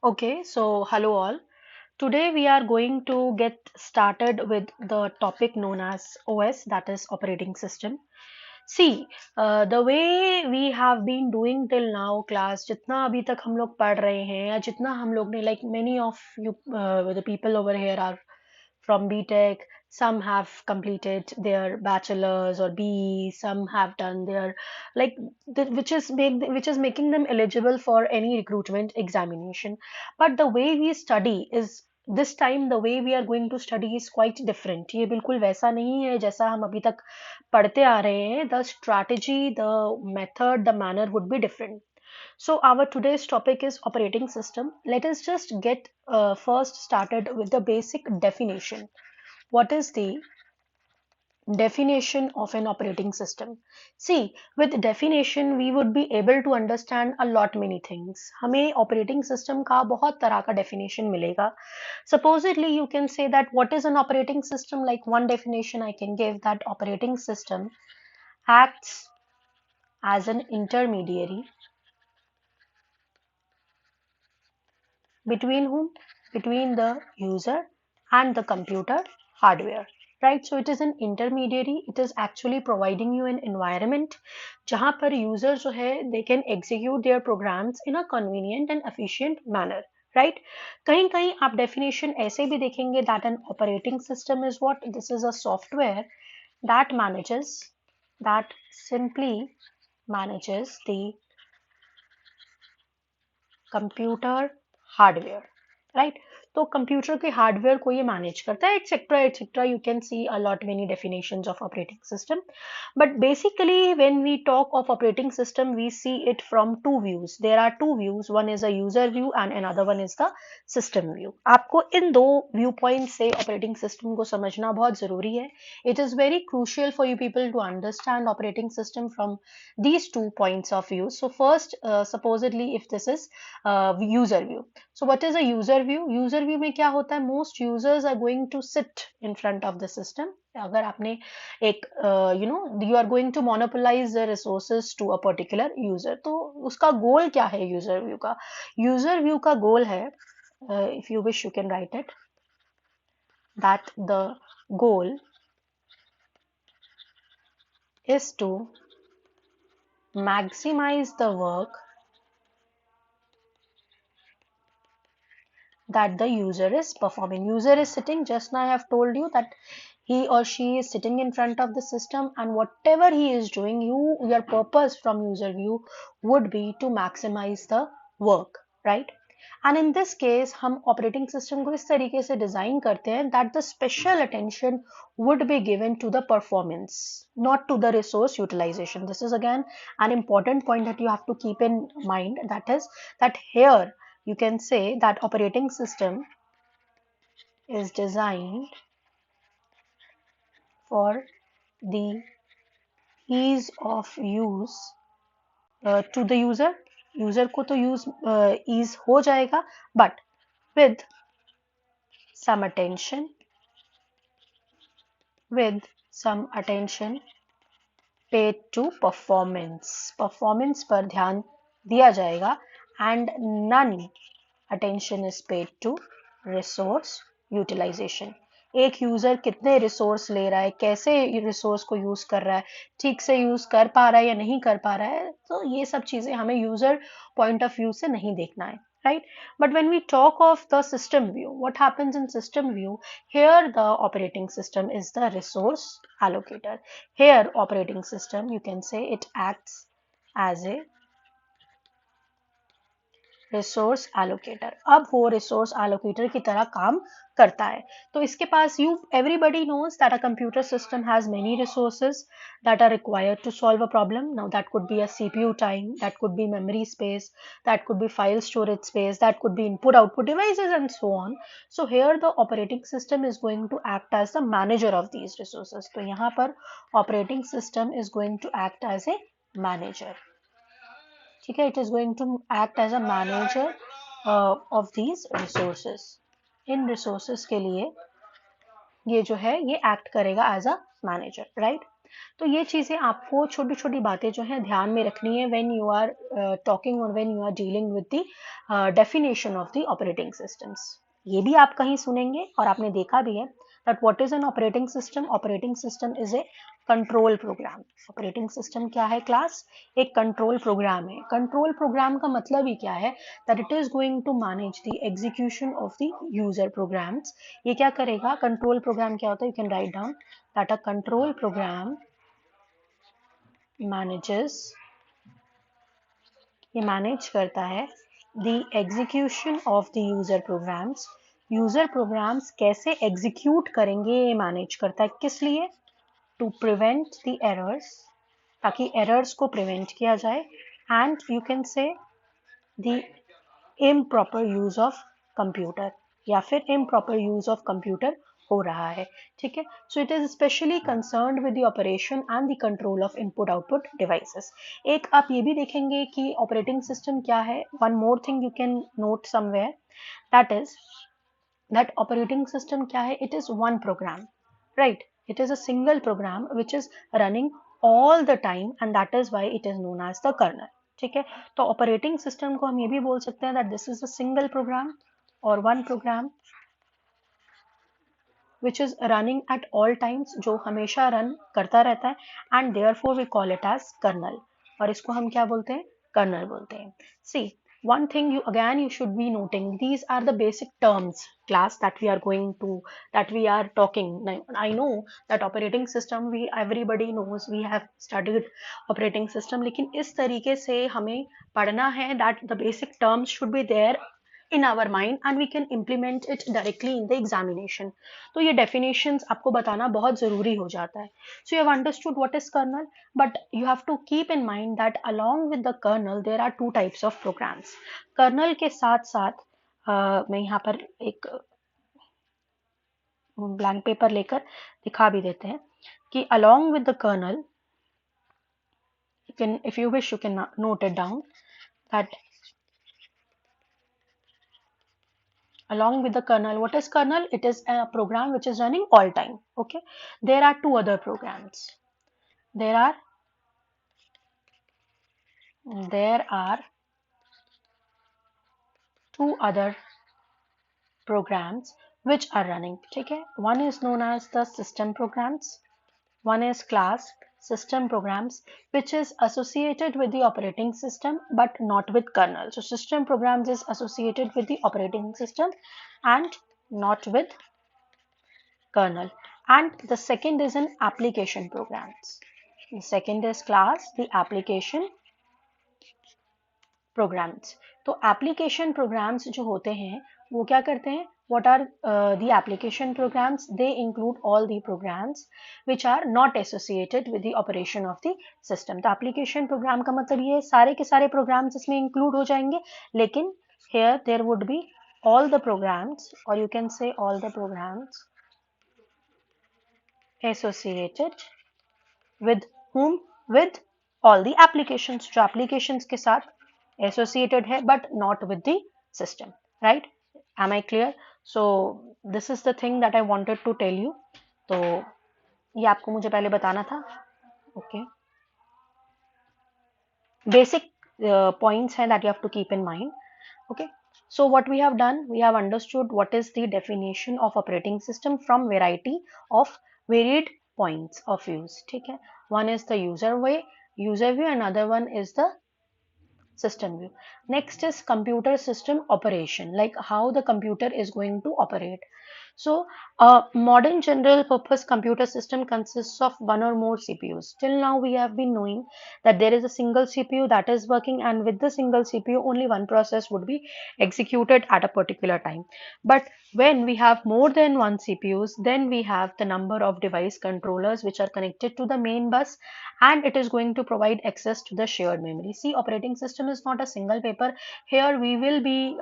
Okay, so hello all. Today we are going to get started with the topic known as OS, that is operating system. See, the way we have been doing till now class, जितना अभी तक हम लोग पढ़ रहे हैं या जितना हम लोग ने like many of you the people over here are from BTech. Some have completed their bachelor's or BE. Some have done their like which is making them eligible for any recruitment examination. But the way we study is this time the way we are going to study is quite different. ये बिल्कुल वैसा नहीं है जैसा हम अभी तक पढ़ते आ रहे हैं. The strategy, the method, the manner would be different. So our today's topic is operating system. Let us just get first started with the basic definition. What is the definition of an operating system? See, with definition we would be able to understand a lot many things. हमें operating system का बहुत तरह का definition मिलेगा. Supposedly you can say that what is an operating system? Like one definition I can give, that operating system acts as an intermediary between whom? Between the user and the computer hardware. Right, so it is an intermediary. It is actually providing you an environment जहाँ पर user जो है they can execute their programs in a convenient and efficient manner. Right, कहीं कहीं आप definition ऐसे भी देखेंगे that an operating system is what? This is a software that simply manages the computer hardware. Right, तो computer के hardware को ये मैनेज करता है etcetera etcetera. You can see a lot many definitions of operating system, but basically when we talk of operating system we see it from two views. There are two views, one is a user view and another one is the system view. आपको इन दो view point से operating system को समझना बहुत जरूरी है. It is very crucial for you people to understand operating system from these two points of view. So first, supposedly if this is user view. So what is a user view? User view में क्या होता है? Most users are going to sit in front of the system. अगर आपने एक you are going to monopolize the resources to a particular user, तो उसका गोल क्या है user view का? User view का गोल है, if you wish you can write it, that the goal is to maximize the work that the user is performing. User is sitting, just now I have told you that he or she is sitting in front of the system, and whatever he is doing, your purpose from user view would be to maximize the work, right? And in this case हम operating system को इस तरीके से design करते हैं that the special attention would be given to the performance, not to the resource utilization. This is again an important point that you have to keep in mind, that is that here you can say that operating system is designed for the ease of use to the user. User को तो use ease हो जाएगा, but with some attention paid to performance. Performance पर ध्यान दिया जाएगा, and none attention is paid to resource utilization. एक user कितने रिसोर्स ले रहा है, कैसे रिसोर्स को यूज कर रहा है, ठीक से यूज कर पा रहा है या नहीं कर पा रहा है, तो ये सब चीजें हमें यूजर पॉइंट ऑफ व्यू से नहीं देखना है. Right, but when we talk of the system view, what happens in system view? Here the operating system is the resource allocator. Here operating system, you can say it acts as a resource allocator. अब वो resource allocator की तरह काम करता है. तो इसके पास everybody knows that a computer system has many resources that are required to solve a problem. Now that could be a CPU time, that could be memory space, that could be file storage space, that could be input output devices and so on. So here the operating system is going to act as the manager of these resources. तो यहाँ पर operating system is going to act as a manager. ठीक है, it is going to act as a manager of these resources. इन resources के लिए ये जो है ये एक्ट करेगा एज अ मैनेजर. राइट, तो ये चीज़ें आपको छोटी छोटी बातें जो है ध्यान में रखनी है व्हेन यू आर टॉकिंग और when you are dealing with the definition of the operating systems. ये भी आप कहीं सुनेंगे और आपने देखा भी है that what is an operating system. Operating system is a control program. Operating system क्या है क्लास? एक कंट्रोल प्रोग्राम है। कंट्रोल प्रोग्राम का मतलब ही क्या है? that it is going to manage the execution of the user programs. ये क्या करेगा? कंट्रोल प्रोग्राम क्या होता है? You can write down that a control program manages, ये मैनेज करता है the execution of the user programs. User programs कैसे एग्जीक्यूट करेंगे ये मैनेज करता है। किस लिए? टू प्रिवेंट द एरर्स, ताकि एरर्स को प्रिवेंट किया जाए, and you can say the improper use of computer, या फिर इम्प्रॉपर यूज ऑफ कंप्यूटर हो रहा है। ठीक है, so it is specially concerned with the operation and the control of input output devices. एक आप ये भी देखेंगे कि ऑपरेटिंग सिस्टम क्या है। One more thing you can note somewhere, that is that operating system क्या है? It is one program, right? It is a single program which is running all the time, and that is why it is known as the kernel. ठीक है, तो operating system को हम ये भी बोल सकते हैं that this is a single program or one program which is running at all times, जो हमेशा रन करता रहता है, and therefore we call it as kernel, और इसको हम क्या बोलते हैं? कर्नल बोलते हैं। See, one thing you should be noting, these are the basic terms class that we are talking now. I know that operating system everybody knows, we have studied operating system, लेकिन इस तरीके से हमें पढ़ना है that the basic terms should be there in our mind and we can implement it directly in the examination. तो ये definitions आपको बताना बहुत ज़रूरी हो जाता है। So you have understood what is kernel, but you have to keep in mind that along with the kernel there are two types of programs. Kernel के साथ साथ मैं यहाँ पर एक blank paper लेकर दिखा भी देते हैं कि along with the kernel, you can, if you wish, you can note it down that along with the kernel, what is kernel? It is a program which is running all time. Okay, there are two other programs. There are two other programs which are running. ठीक है, one is known as the system programs, one is class system programs, which is associated with the operating system but not with kernel. So system programs is associated with the operating system and not with kernel. And the second is an application programs. The second is class the application programs. तो application programs जो होते हैं वो क्या करते हैं? What are the application programs? They include all the programs which are not associated with the operation of the system. तो application program का मतलब ये सारे के सारे programs इसमें include हो जाएंगे, लेकिन here there would be all the programs, or you can say all the programs associated with whom? With all the applications, जो applications के साथ associated है but not with the system, right? Am I clear? So this is the thing that I wanted to tell you. तो ये आपको मुझे पहले बताना था। Okay, basic points है that you have to keep in mind. Okay, so what we have done, we have understood what is the definition of operating system from varied points of views. ठीक है, one is the user view, another one is the system view. Next is computer system operation, like how the computer is going to operate. So a modern general purpose computer system consists of one or more CPUs. Till now we have been knowing that there is a single CPU that is working, and with the single CPU only one process would be executed at a particular time. But when we have more than one CPUs, then we have the number of device controllers which are connected to the main bus, and it is going to provide access to the shared memory. See, operating system is not a single paper. Here we will be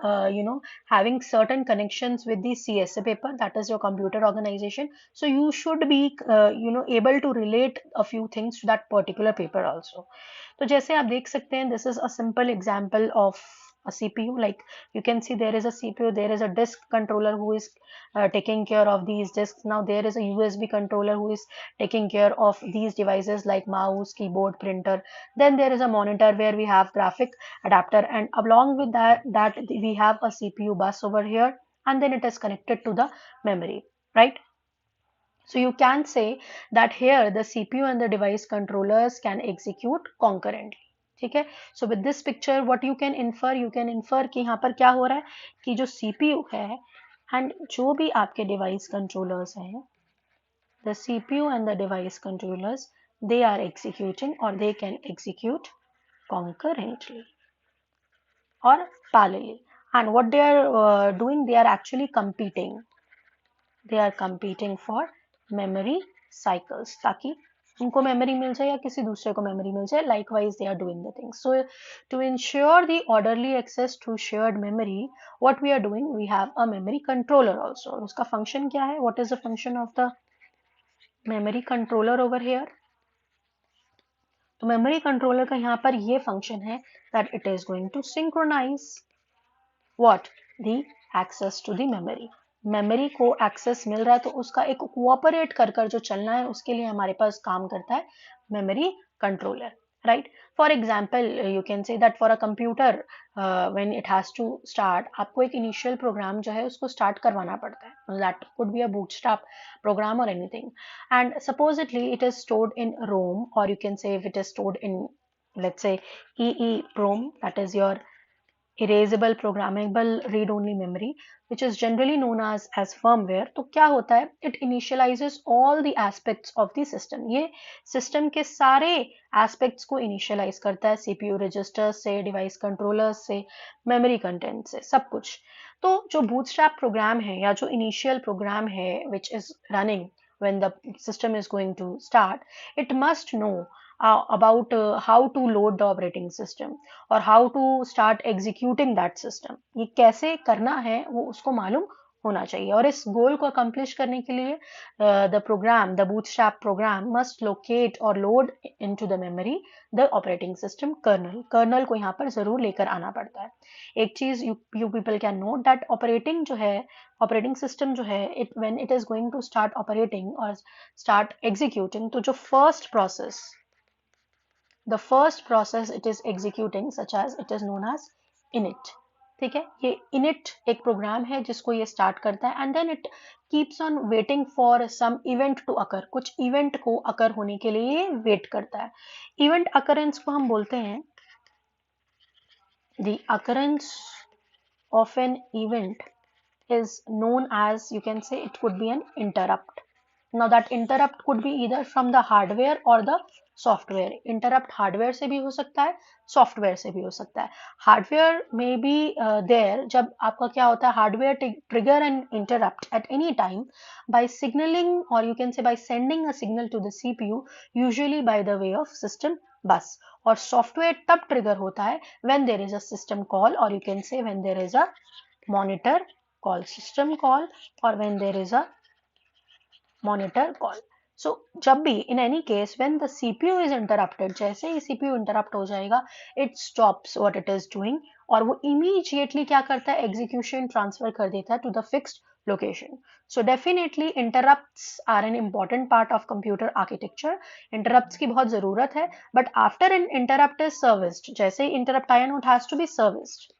having certain connections with the CSA paper, that is your computer organization. So you should be able to relate a few things to that particular paper also. तो जैसे आप देख सकते हैं, this is a simple example of a CPU. Like you can see there is a CPU, there is a disk controller who is taking care of these disks. Now there is a USB controller who is taking care of these devices like mouse, keyboard, printer. Then there is a monitor where we have graphic adapter, and along with that we have a CPU bus over here, and then it is connected to the memory, right? So you can say that here the CPU and the device controllers can execute concurrently. ठीक है. So with this picture what you can infer कि यहाँ पर क्या हो रहा है कि जो CPU है and जो भी आपके device controllers हैं, the CPU and the device controllers, they are executing or they can execute concurrently or parallelly. And what they are doing, they are actually competing. They are competing for memory cycles, ताकि उनको memory मिल जाए या किसी दूसरे को memory मिल जाए. Likewise they are doing the things. So to ensure the orderly access to shared memory, what we are doing, we have a memory controller also. उसका function क्या है? What is the function of the memory controller over here? तो memory controller का यहाँ पर ये function है that it is going to synchronize what? The access to the memory. Memory को एक्सेस मिल रहा है तो उसका एक कोऑपरेट कर कर जो चलना है उसके लिए हमारे पास काम करता है memory controller, right? For example you can say that for a computer when it has to start, आपको एक इनिशियल प्रोग्राम जो है उसको स्टार्ट करवाना पड़ता है. That could be a bootstrap program और anything, and supposedly it is stored in ROM, और you can say if it is stored in let's say EEPROM, that is your erasable programmable read only memory, which is generally known as firmware. तो क्या होता है, it initializes all the aspects of the system. ये system के सारे aspects को initialize करता है, CPU registers से, device controllers से, memory content से, सब कुछ. तो जो bootstrap program है या जो initial program है which is running when the system is going to start, it must know about how to load the operating system और how to start executing that system. ये कैसे करना है वो उसको मालूम होना चाहिए, और इस गोल को अकम्प्लिश करने के लिए the bootstrap program must locate or load into the memory the operating system kernel को यहाँ पर जरूर लेकर आना पड़ता है. एक चीज you people can note that operating system जो है when it is going to start operating or start executing, तो जो the first process it is executing, such as it is known as init. ठीक है, ये init एक programme है जिसको ये स्टार्ट करता है, and then it keeps on waiting for some event to occur. कुछ इवेंट को अकर होने के लिए वेट करता है. इवेंट अकरेंस को हम बोलते हैं the occurrence of an event is known as, you can say it could be an interrupt. Now that interrupt could be either from the hardware or the software. Interrupt hardware से भी हो सकता है, software से भी हो सकता है. हार्डवेयर में बी देयर जब आपका क्या होता है, hardware trigger and interrupt at any time by signalling, और you can say by sending a signal to the CPU, usually by the way of system bus. और सॉफ्टवेयर तब ट्रिगर होता है when there is a system call, और you can say when there is a monitor call, system call, और when there is a monitor call. So जब भी in any case when the CPU is interrupted, जैसे ही CPU interrupt हो जाएगा, it stops what it is doing और वो immediately क्या करता है, execution transfer कर देता है to the fixed location. So definitely interrupts are an important part of computer architecture. Interrupts की बहुत ज़रूरत है, but after an interrupt is serviced, जैसे ही interrupt आया ना, it has to be serviced.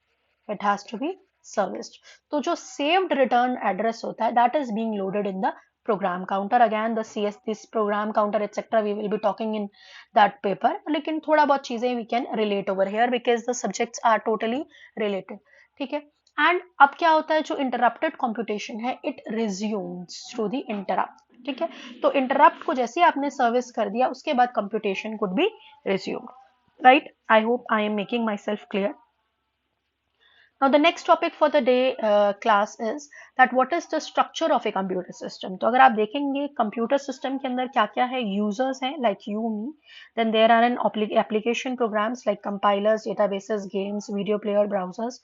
It has to be serviced. तो जो saved return address होता है, that is being loaded in the program counter. Again the this program counter etc we will be talking in that paper, लेकिन थोड़ा बहुत चीजें we can relate over here because the subjects are totally related. ठीक है, and अब क्या होता है, जो interrupted computation है it resumes through the interrupt. ठीक है, तो interrupt को जैसे आपने सर्विस कर दिया उसके बाद computation could be resumed, right? I hope I am making myself clear. Now the next topic for the day class is that what is the structure of a computer system. तो अगर आप देखेंगे computer system के अंदर क्या क्या है, users हैं like you me, then there are an application programs like compilers, databases, games, video player, browsers.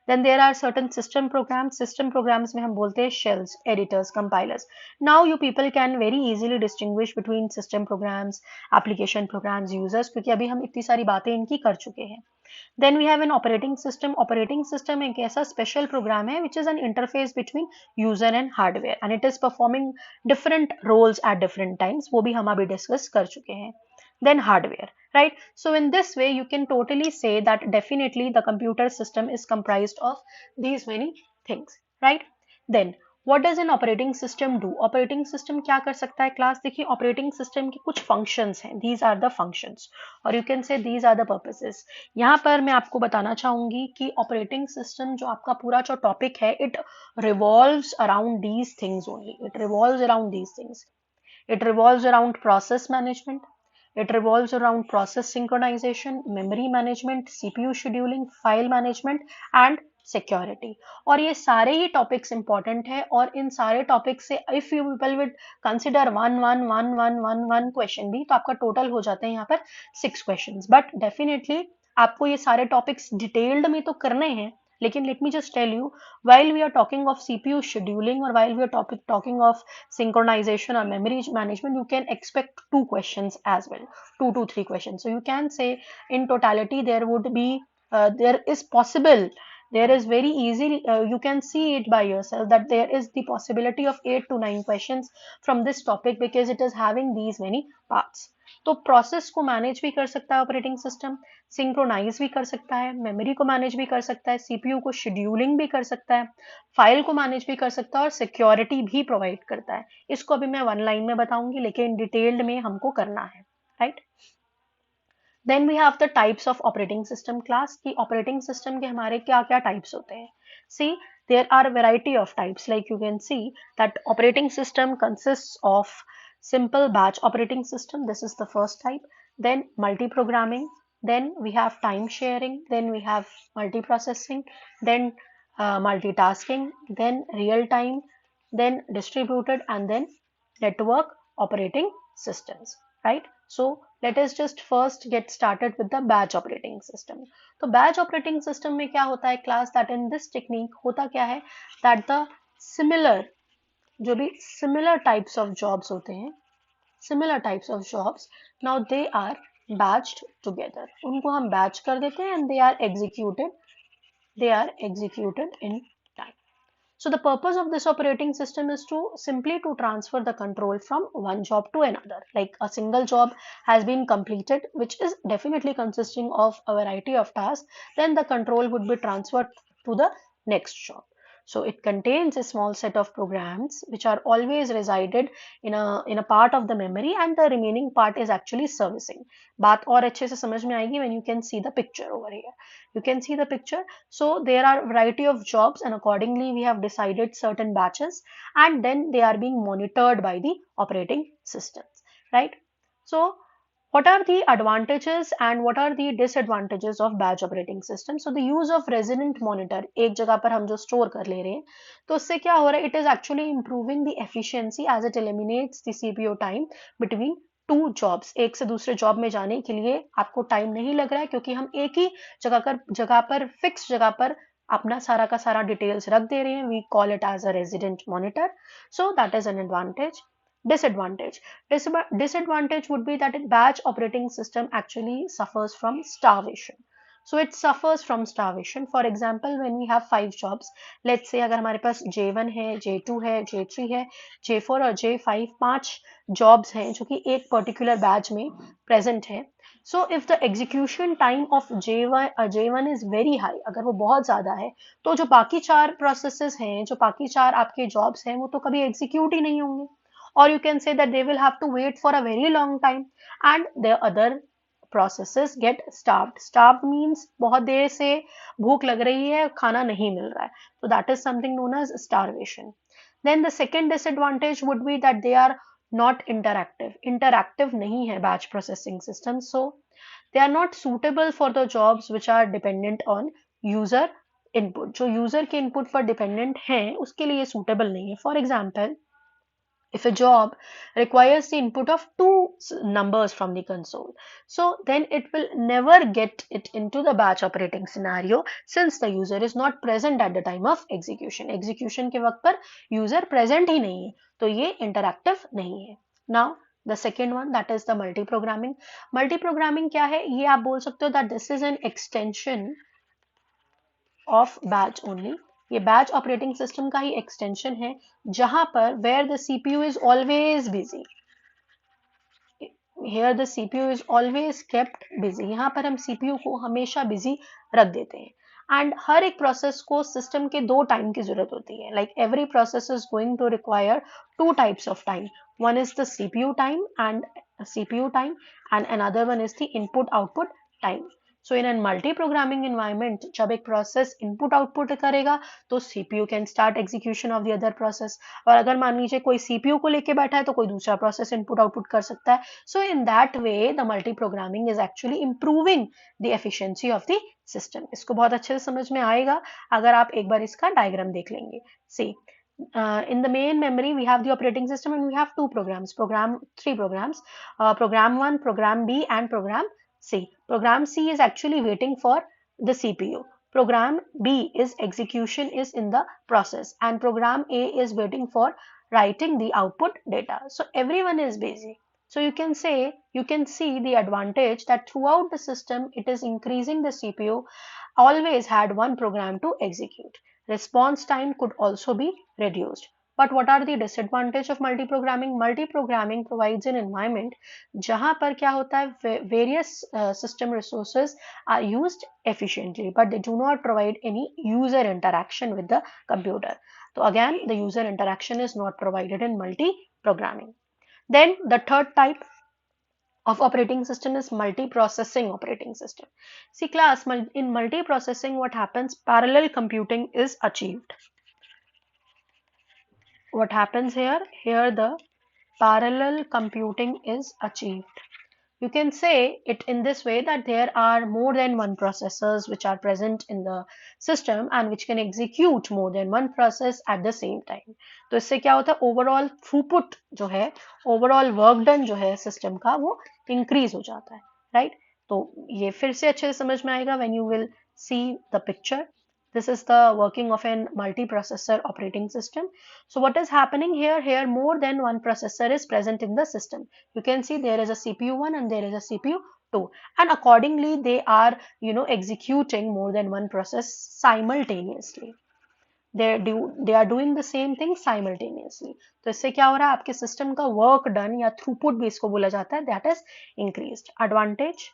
Then there are certain system programs में हम बोलते हैं shells, editors, compilers. Now you people can very easily distinguish between system programs, application programs, users, क्योंकि अभी हम इतनी सारी बातें इनकी कर चुके हैं. Then we have an operating system. Operating system एक ऐसा स्पेशल प्रोग्राम है which is an interface between user and hardware and it is performing different roles at different times. वो भी हम अभी डिस्कस कर चुके हैं. Then hardware, right? So in this way you can totally say that definitely the computer system is comprised of these many things, right? Then what does an operating system do? Operating system क्या कर सकता है class? देखिए operating system के कुछ functions हैं. These are the functions और you can say these are the purposes. यहाँ पर मैं आपको बताना चाहूंगी कि operating system जो आपका पूरा जो topic है, it revolves around these things only. It revolves around these things. It revolves around process management. It revolves around process synchronization, memory management, CPU scheduling, file management and security. और ये सारे ही topics important है और इन सारे topic से if you people would consider one question भी तो आपका टोटल हो जाते हैं यहाँ पर 6 क्वेश्चंस. बट डेफिनेटली आपको ये सारे टॉपिक्स डिटेल्ड में तो करने हैं, लेकिन let me just tell you, while we are talking of CPU scheduling or while we are talking of synchronization or memory management, you can expect 2 questions as well, 2 to 3 questions. So you can say in totality there would be there is possible, there is very easy, you can see it by yourself that there is the possibility of 8 to 9 questions from this topic because it is having these many parts. तो process को manage भी कर सकता है operating system, synchronise भी कर सकता है, मेमोरी को मैनेज भी कर सकता है, सीपीयू को शेड्यूलिंग भी कर सकता है, फाइल को मैनेज भी कर सकता है और सिक्योरिटी भी प्रोवाइड करता है. इसको अभी मैं वन लाइन में बताऊंगी लेकिन डिटेल्ड में हमको करना है, right? Then we have the types of operating system class. की ऑपरेटिंग सिस्टम के हमारे क्या क्या टाइप्स होते हैं. See there are variety of types. Like you can see that operating system consists of simple batch operating system. This is the first type. Then multi-programming. Then we have time sharing. Then we have multiprocessing. Then multitasking. Then real time. Then distributed and then network operating systems. Right? So let us just first get started with the batch operating system. तो batch operating system में क्या होता है class? That in this technique होता क्या है that the similar जो भी similar types of jobs होते हैं, similar types of jobs, now they are batched together. उनको हम batch कर देते हैं and they are executed in time. So the purpose of this operating system is to simply to transfer the control from one job to another. Like a single job has been completed, which is definitely consisting of a variety of tasks, then the control would be transferred to the next job. So it contains a small set of programs which are always resided in a part of the memory and the remaining part is actually servicing. बात और अच्छे से समझ में आएगी when you can see the picture over here. You can see the picture. So there are variety of jobs and accordingly we have decided certain batches and then they are being monitored by the operating systems, right? So what are the advantages and what are the disadvantages of batch operating system? So the use of resident monitor, एक जगह पर हम जो store कर ले रहे हैं तो उससे क्या हो रहा है, it is actually improving the efficiency as it eliminates the CPU time between two jobs. एक से दूसरे जॉब में जाने के लिए आपको टाइम नहीं लग रहा है क्योंकि हम एक ही जगह पर फिक्स जगह पर अपना सारा का सारा डिटेल्स रख दे रहे हैं. We call it as a resident monitor. So that is an advantage. Disadvantage would be that a batch operating system actually suffers from starvation. So it suffers from starvation. For example, when we have 5 jobs, let's say अगर हमारे पास J1 है, J2 है, J3 है, J4 और J5 5 jobs हैं जो कि एक particular batch में present है. So if the execution time of J1 is very high, अगर वो बहुत ज़्यादा है तो जो बाकी 4 processes हैं, जो बाकी 4 आपके jobs हैं वो तो कभी execute ही नहीं होंगे. Or you can say that they will have to wait for a very long time and the other processes get starved. Starved means बहुत देर से भूख लग रही है, खाना नहीं मिल रहा है. So that is something known as starvation. Then the second disadvantage would be that they are not interactive. Interactive नहीं है batch processing system. So they are not suitable for the jobs which are dependent on user input. जो user के input पर dependent हैं उसके लिए suitable नहीं है. For example, if a job requires the input of 2 numbers from the console, so then it will never get it into the batch operating scenario since the user is not present at the time of execution. Execution के वक्त पर user present ही नहीं है तो ये interactive नहीं है. Now The second one, that is the multi-programming. Multi-programming क्या है, ये आप बोल सकते हो that this is an extension of batch only. ये batch operating system का ही extension है, जहां पर where the CPU is always busy. Here the CPU is always kept busy. यहाँ पर हम CPU को हमेशा busy रख देते हैं. And हर एक process को system के दो time की जरूरत होती है. Like every process is going to require two types of time. One is the CPU time and another one is the input output time. So in a multi-programming environment, जब एक process input output करेगा तो CPU can start execution of the other process. और अगर मान लीजिए कोई CPU को लेके बैठा है तो कोई दूसरा process input output कर सकता है. So in that way, the multi-programming is actually improving the efficiency of the system. इसको बहुत अच्छे से समझ में आएगा अगर आप एक बार इसका डायग्राम देख लेंगे. See, in the main memory we have the operating system and we have three programs, program 1, program B and program C. Program C is actually waiting for the CPU. Program B is execution is in the process and program A is waiting for writing the output data. So everyone is busy. So you can see the advantage that throughout the system it is increasing the CPU always had one program to execute. Response time could also be reduced. But what are the disadvantage of multi-programming? Multi-programming provides an environment जहाँ पर क्या होता है, various system resources are used efficiently, but they do not provide any user interaction with the computer. So again, the user interaction is not provided in multi-programming. Then the third type of operating system is multiprocessing operating system. See class, in multiprocessing what happens, parallel computing is achieved. What happens here? Here the parallel computing is achieved. You can say it in this way that there are more than one processors which are present in the system and which can execute more than one process at the same time. तो इससे क्या होता है, overall throughput जो है, overall work done जो है system का, वो increase हो जाता है, right? तो ये फिर से अच्छे से समझ में आएगा when you will see the picture. This is the working of a multiprocessor operating system. So what is happening here? Here more than one processor is present in the system. You can see there is a CPU1 and there is a CPU2, and accordingly they are executing more than one process simultaneously. They are doing the same thing simultaneously. तो इससे क्या हो रहा है, आपके system का work done या throughput भी इसको बोला जाता है, that is increased. Advantage,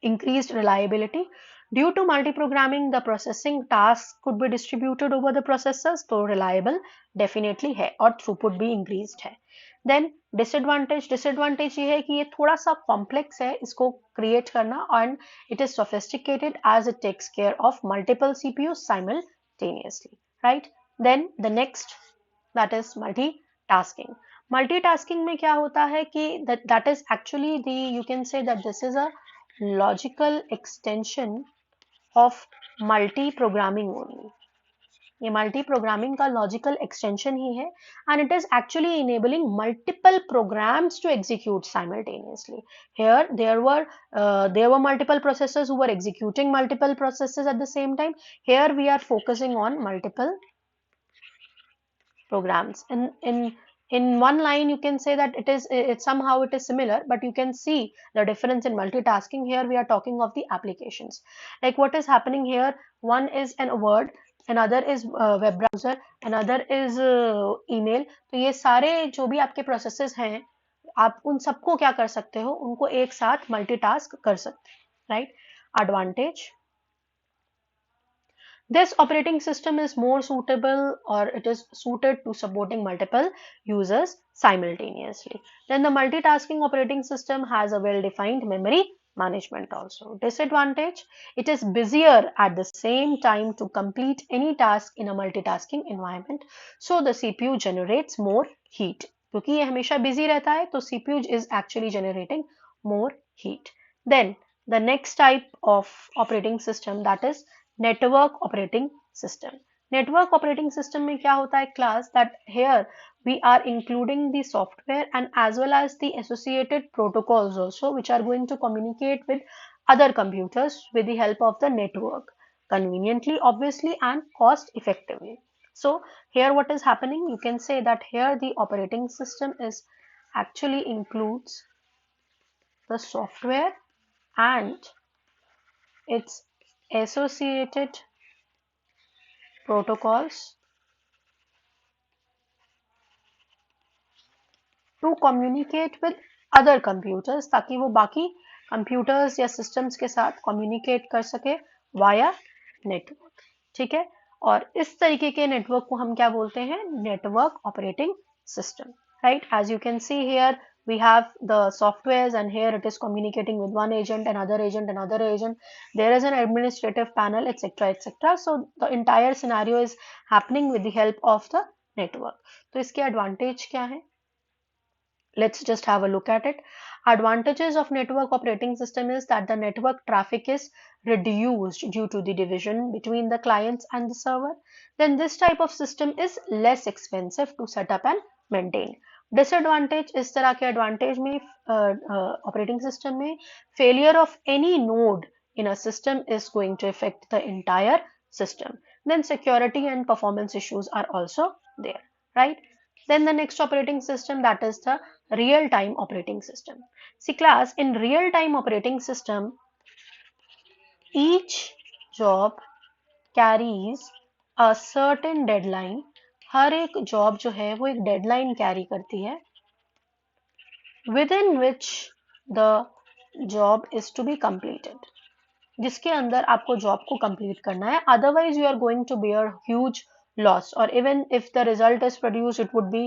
increased reliability. Due to multiprogramming, the processing tasks could be distributed over the processors, तो reliable definitely है और throughput भी increased है. Then disadvantage ये है कि ये थोड़ा सा complex है इसको create करना, and it is sophisticated as it takes care of multiple CPUs simultaneously, right? Then the next, that is multitasking. Multitasking में क्या होता है कि that is actually the, you can say that this is a logical extension of multi-programming only. ये multi-programming का logical extension ही है, and it is actually enabling multiple programs to execute simultaneously. Here there were multiple processors who were executing multiple processes at the same time. Here we are focusing on multiple programs. In one line you can say that somehow it is similar, but you can see the difference in multitasking. Here we are talking of the applications. Like what is happening here, one is an word, another is web browser, another is email. तो ये सारे जो भी आपके processes हैं, आप उन सबको क्या कर सकते हो, उनको एक साथ multitask कर सकते हैं, right? Advantage, this operating system is more suitable, or it is suited to supporting multiple users simultaneously. Then the multitasking operating system has a well-defined memory management also. Disadvantage, it is busier at the same time to complete any task in a multitasking environment. So the CPU generates more heat. क्योंकि ये हमेशा busy रहता है, तो CPU is actually generating more heat. Then the next type of operating system, that is network operating system. Network operating system में क्या होता है class, that here we are including the software and as well as the associated protocols also, which are going to communicate with other computers with the help of the network conveniently, obviously, and cost effectively. So here what is happening, you can say that here the operating system is actually includes the software and its associated protocols to communicate with other computers, ताकि वो बाकी computers या systems के साथ communicate कर सके via network. ठीक है, और इस तरीके के network को हम क्या बोलते हैं? Network operating system. Right, as you can see here, we have the softwares, and here it is communicating with one agent, another agent, another agent. There is an administrative panel, etc., etc. So the entire scenario is happening with the help of the network. तो इसके advantage क्या है? Let's just have a look at it. Advantages of network operating system is that the network traffic is reduced due to the division between the clients and the server. Then this type of system is less expensive to set up and maintain. Disadvantage, इस तरह के advantage में operating system में failure of any node in a system is going to affect the entire system. Then security and performance issues are also there, right? Then the next operating system, that is the real-time operating system. See class, in real-time operating system, each job carries a certain deadline. हर एक job जो है वो एक deadline carry करती है, within which the job is to be completed. जिसके अंदर आपको जॉब को कंप्लीट करना है, otherwise you are going to bear huge loss, और even if the result is produce it would be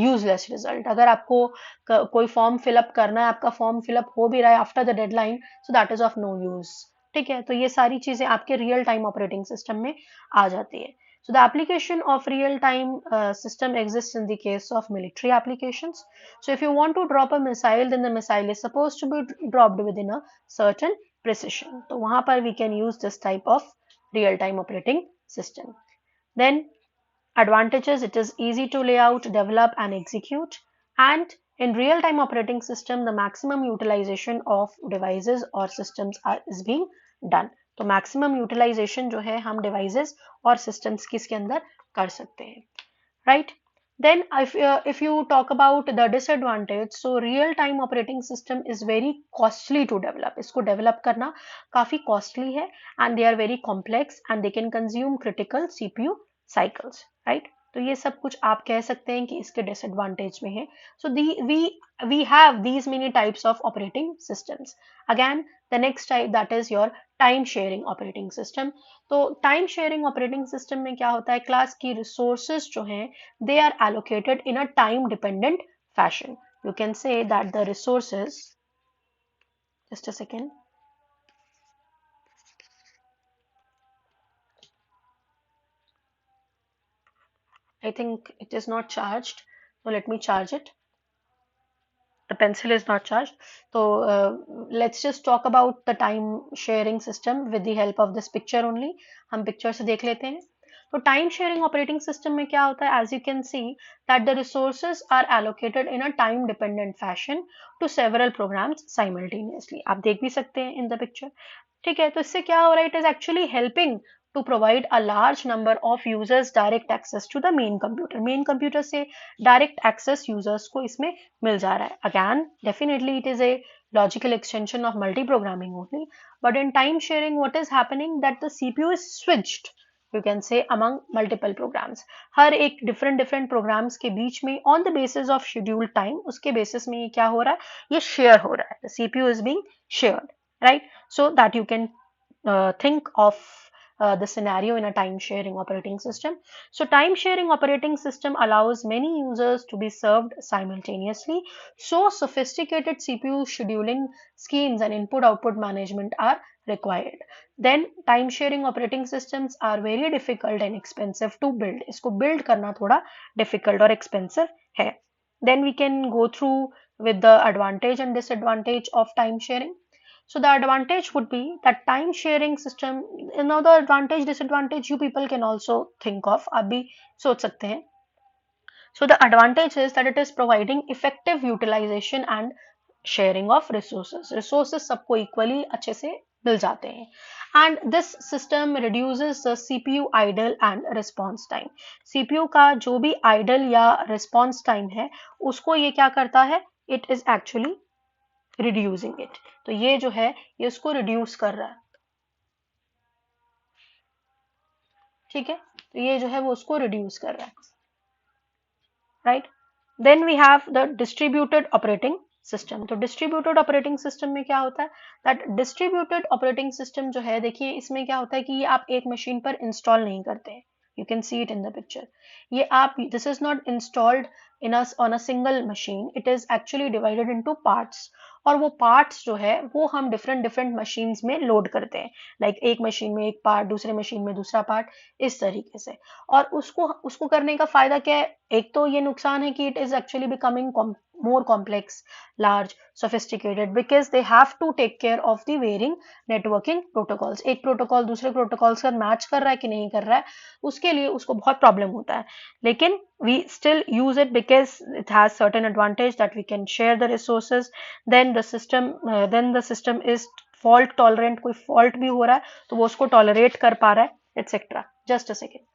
useless result. अगर आपको कोई फॉर्म फिलअप करना है, आपका फॉर्म फिलअप हो भी रहा है after the deadline, so that is of no use. ठीक है, तो ये सारी चीजें आपके रियल टाइम ऑपरेटिंग सिस्टम में आ जाती है. So the application of real-time system exists in the case of military applications. So if you want to drop a missile, then the missile is supposed to be dropped within a certain precision. So वहाँ पर we can use this type of real-time operating system. Then advantages: it is easy to lay out, develop and execute. And in real-time operating system, the maximum utilization of devices or systems is being done. तो maximum utilisation जो है हम devices और systems की इसके अंदर कर सकते हैं, right. Then if you talk about the disadvantage, so real time operating system is very costly to develop. इसको डेवलप करना काफी कॉस्टली है, and they are very complex and they can consume critical CPU cycles, right. तो ये सब कुछ आप कह सकते हैं कि इसके डिसएडवांटेज में है. सो we have these many types of operating systems. Again, the next type, that is your time sharing operating system. तो टाइम शेयरिंग ऑपरेटिंग सिस्टम में क्या होता है क्लास की, रिसोर्सेज जो हैं they are allocated in a time dependent fashion. You can say that the resources, just a second, I think it is not charged, so let me charge it. The pencil is not charged. So let's just talk about the time sharing system with the help of this picture only. हम picture से देख लेते हैं. तो time sharing operating system में क्या होता है, as you can see that the resources are allocated in a time dependent fashion to several programs simultaneously. आप देख भी सकते हैं in the picture. ठीक है, तो इससे क्या हो रहा है, it is actually helping to provide a large number of users direct access to the main computer. main computer से direct access users को इसमें मिल जा रहा है. Again, definitely it is a logical extension of multi-programming only. But in time sharing, what is happening that the CPU is switched, you can say, among multiple programs. हर एक different programs के बीच में on the basis of scheduled time, उसके basis में ये क्या हो रहा है, ये share हो रहा है. The CPU is being shared, right? So that you can think of the scenario in a time sharing operating system. So time sharing operating system allows many users to be served simultaneously. So sophisticated CPU scheduling schemes and input output management are required. Then time sharing operating systems are very difficult and expensive to build. इसको build करना थोड़ा difficult और expensive है. Then we can go through with the advantage and disadvantage of time sharing. So the advantage would be that time sharing system, another advantage, disadvantage you people can also think of, आप भी सोच सकते हैं. So the advantage is that it is providing effective utilization and sharing of resources. Resources सबको equally अच्छे से मिल जाते हैं. and this system reduces the CPU idle and response time. CPU का जो भी idle या response time है उसको ये क्या करता है, it is actually reducing it. तो ये जो है ये उसको reduce कर रहा है, ठीक है, तो ये जो है वो उसको reduce कर रहा है, right? Then we have the distributed operating system. तो डिस्ट्रीब्यूटेड ऑपरेटिंग सिस्टम में क्या होता है, दैट डिस्ट्रीब्यूटेड ऑपरेटिंग सिस्टम जो है, देखिए इसमें क्या होता है कि ये आप एक मशीन पर इंस्टॉल नहीं करते हैं. You can see it in the picture. ये आप, this is not installed in a on a single machine, it is actually divided into parts. और वो पार्ट्स जो है वो हम डिफरेंट डिफरेंट मशीन्स में लोड करते हैं, लाइक एक मशीन में एक पार्ट, दूसरे मशीन में दूसरा पार्ट, इस तरीके से. और उसको उसको करने का फायदा क्या है, एक तो ये नुकसान है कि it is actually becoming more complex, large, sophisticated, because they have to take care of the varying networking protocols. एक प्रोटोकॉल दूसरे प्रोटोकॉल से मैच कर रहा है कि नहीं कर रहा है, उसके लिए उसको बहुत प्रॉब्लम होता है. लेकिन we still use it because it has certain advantage that we can share the resources. Then the system is fault tolerant. कोई fault भी हो रहा है तो वो उसको tolerate कर पा रहा है, etc. Just a second.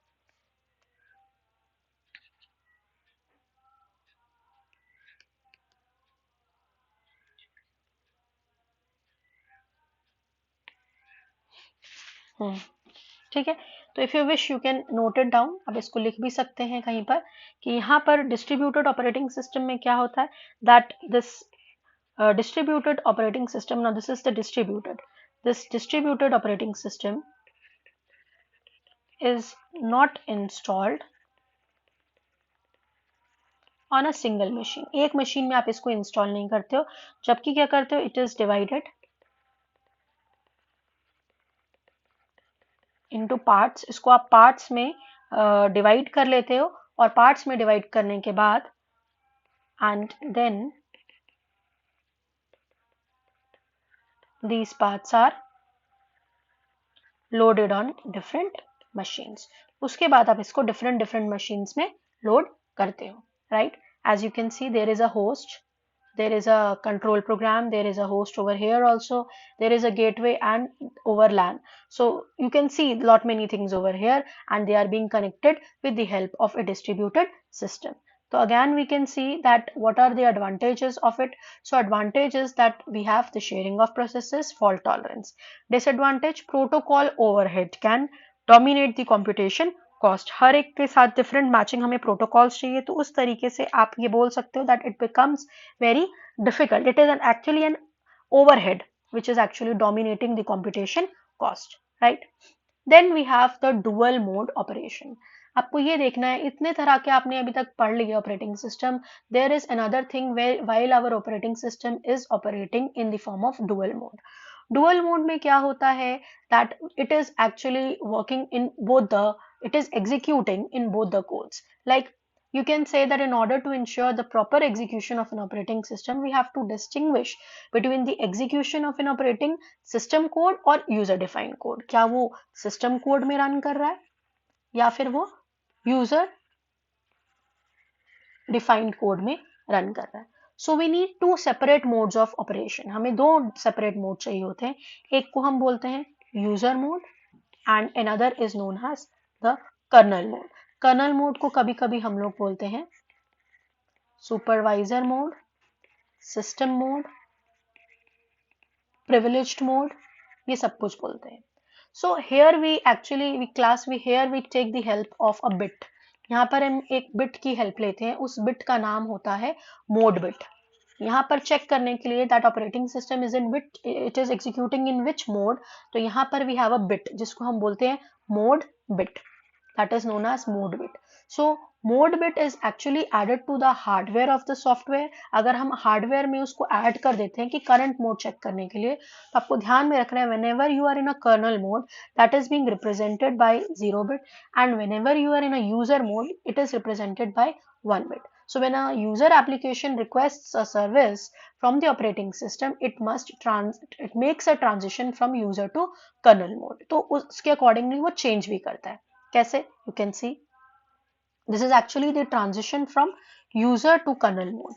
ठीक है, तो if you wish you can note it down. अब इसको लिख भी सकते हैं कहीं पर कि यहाँ पर डिस्ट्रीब्यूटेड ऑपरेटिंग सिस्टम में क्या होता है, that this distributed operating system, now this is the this distributed operating system is not installed on a single machine. एक मशीन में आप इसको इंस्टॉल नहीं करते हो, जबकि क्या करते हो, it is divided into parts. इसको आप पार्ट्स में डिवाइड कर लेते हो, और पार्ट्स में डिवाइड करने के बाद and then these parts are loaded on different machines. उसके बाद आप इसको different machines में load करते हो, right? As you can see, there is a host, there is a control program, there is a host over here also, there is a gateway and over LAN. So you can see lot many things over here, and they are being connected with the help of a distributed system. So again we can see that what are the advantages of it. So advantage is that we have the sharing of processes, fault tolerance. Disadvantage, protocol overhead can dominate the computation cost. हर एक के साथ different matching हमें protocols चाहिए, तो उस तरीके से आप ये बोल सकते हो that it becomes very difficult. It is an actually an overhead which is actually dominating the computation cost, right? Then we have the dual mode operation. आपको ये देखना है, इतने तरह के आपने अभी तक पढ़ लिए operating system. There is another thing while our operating system is operating in the form of dual mode. Dual mode में क्या होता है, that it is actually working in both the, it is executing in both the codes. Like you can say that in order to ensure the proper execution of an operating system, we have to distinguish between the execution of an operating system code और user defined code. क्या वो system code में run कर रहा है या फिर वो user defined code में run कर रहा है. So we need two separate modes of operation. हमें दो separate mode चाहिए होते हैं. एक को हम बोलते हैं user mode and another is known as the kernel mode. Kernel mode को कभी कभी हम लोग बोलते हैं supervisor mode, system mode, privileged mode, ये सब कुछ बोलते हैं. So here we actually we take the help of a bit. यहाँ पर हम एक बिट की हेल्प लेते हैं, उस बिट का नाम होता है मोड बिट. यहाँ पर चेक करने के लिए that operating system is in which, it is executing in which mode, तो यहाँ पर वी हैव अ बिट जिसको हम बोलते हैं mode bit, that is known as mode bit. So mode bit is actually added to the hardware of the software. अगर हम hardware में उसको ऐड कर देते हैं कि करंट मोड चेक करने के लिए, तो आपको ध्यान में रखना है whenever you are in a kernel mode, that is being represented by 0 bit, and whenever you are in a user mode, it is represented by 1 bit. So when a user application requests a service from the operating system, it makes a transition from user to kernel mode. तो उसके accordingly वो change भी करता है. कैसे? You can see this is actually the transition from user to kernel mode.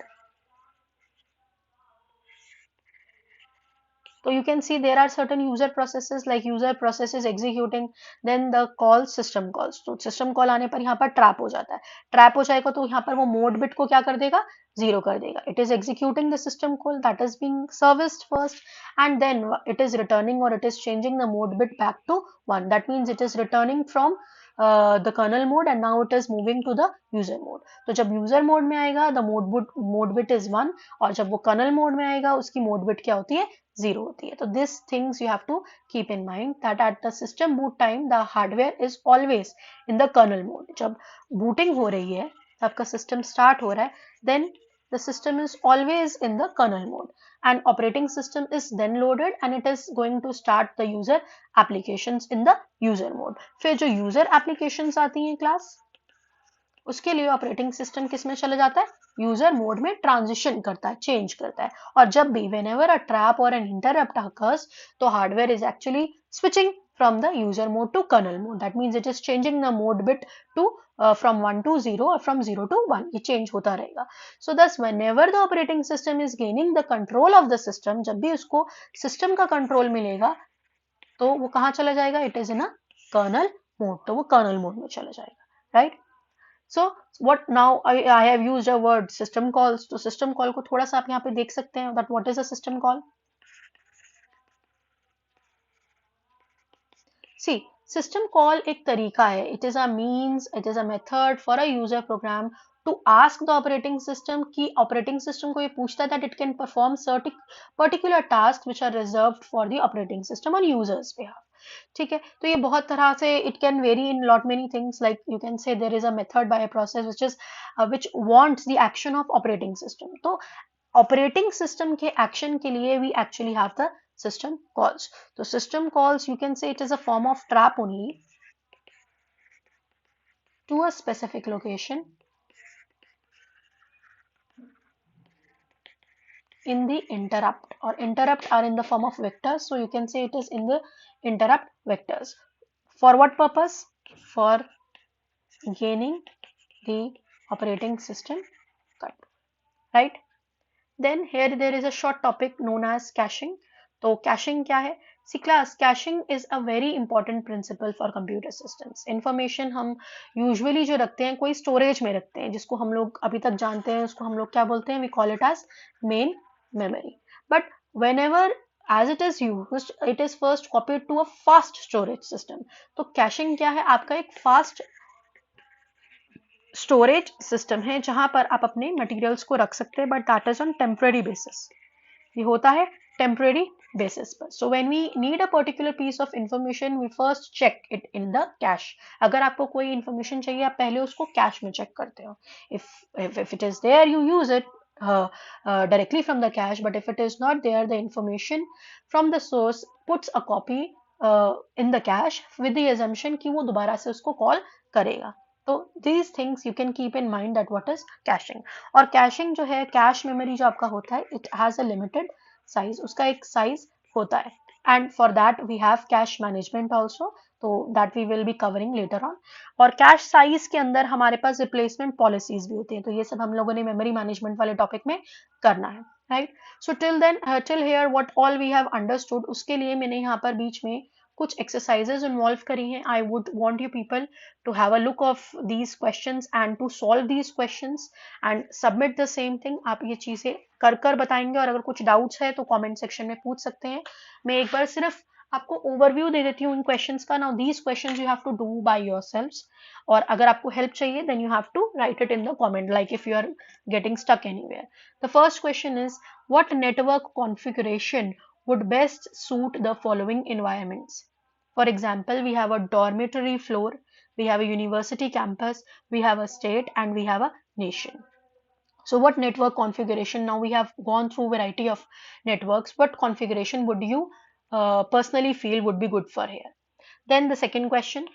तो you can see there are certain user processes, like user process is executing, then the call system calls. तो system call आने पर यहाँ पर trap हो जाता है, trap हो जाएगा तो यहाँ पर वो mode bit को क्या कर देगा, zero कर देगा. It is executing the system call that is being serviced first, and then it is returning, or it is changing the mode bit back to 1. That means it is returning from the kernel mode and now it is moving to the user mode. तो जब user mode में आएगा the mode bit is 1, और जब वो kernel mode में आएगा उसकी mode bit क्या होती है, 0 होती है. तो this things you have to keep in mind that at the system boot time the hardware is always in the kernel mode. जब booting हो रही है, आपका system start हो रहा है, then the system is always in the kernel mode, and operating system is then loaded and it is going to start the user applications in the user mode. फिर जो user applications आती हैं class, उसके लिए operating system किस में चला जाता है, यूजर मोड में ट्रांजिशन करता है, चेंज करता है. और जब भी whenever a trap or an interrupt occurs, तो hardware is actually switching from the user mode to kernel mode. That means it is changing the mode bit to from 1 to 0 or from 0 to 1. ये change होता रहेगा. So thus whenever the operating system is gaining the control of the system, जब भी उसको system का control मिलेगा, तो वो कहाँ चला जाएगा, it is in a kernel mode. तो वो kernel mode में चला जाएगा, right? So what now I have used a word system calls. तो system call को थोड़ा सा आप यहाँ पे देख सकते हैं that what is a system call. See, system call एक तरीका है. It is a means, it is a method for a user program to ask the operating system कि operating system को ये पूछता है that it can perform certain particular tasks which are reserved for the operating system on users behalf. ठीक है, तो ये बहुत तरह से it can vary in lot many things, like you can say there is a method by a process which is which wants the action of operating system. तो operating system के action के लिए we actually have the system calls. So system calls, you can say it is a form of trap only to a specific location in the interrupt, or interrupt are in the form of vectors, so you can say it is in the interrupt vectors. For what purpose? For gaining the operating system control, right? Then here there is a short topic known as caching. तो caching क्या है? See class, caching is a very important principle for computer systems. Information हम usually जो रखते हैं कोई storage में रखते हैं, जिसको हम लोग अभी तक जानते हैं उसको हम लोग क्या बोलते हैं, we call it as main memory. But whenever as it is used, it is first copied to a fast storage system. तो caching क्या है? आपका एक fast स्टोरेज सिस्टम है जहां पर आप अपने मटेरियल्स को रख सकते हैं, but that is on temporary basis. ये होता है टेम्पररी बेसिस पर. So when we need a particular piece of information we first check it in the cache. अगर आपको कोई इंफॉर्मेशन चाहिए आप पहले उसको कैश में चेक करते हो. If it is there you use it directly from the cache, but if it is not there, the information from the source puts a copy in the cache with the assumption कि वो दोबारा से उसको call करेगा. तो these things you can keep in mind that what is caching. और caching जो है, कैश मेमोरी जो आपका होता है, it has a limited size, उसका एक size होता है, and for that we have cache management also, तो that we will be covering later on. और कैश साइज के अंदर हमारे पास रिप्लेसमेंट पॉलिसीज भी होती हैं, तो ये सब हम लोगों ने मेमोरी मैनेजमेंट वाले टॉपिक में करना है, right. So till then till here what all we have understood, उसके लिए मैंने यहाँ पर बीच में कुछ एक्सरसाइजेज इन्वॉल्व करी हैं. I would want you people to have a look of these questions and to solve these questions and submit the same thing. आप ये चीजें कर कर बताएंगे, और अगर कुछ डाउट्स है तो कमेंट सेक्शन में पूछ सकते हैं. मैं एक बार सिर्फ आपको ओवरव्यू दे देती हूँ इन क्वेश्चंस का. Now these questions you have to do by yourselves, और अगर आपको हेल्प चाहिए then you have to write it in the comment, like if you are getting stuck anywhere. The first question is what network configuration would best suit the following environments. For example, we have a dormitory floor, we have a university campus, we have a state, and we have a nation. So what network configuration? Now we have gone through variety of networks. What configuration would you personally feel would be good for here? Then the second question,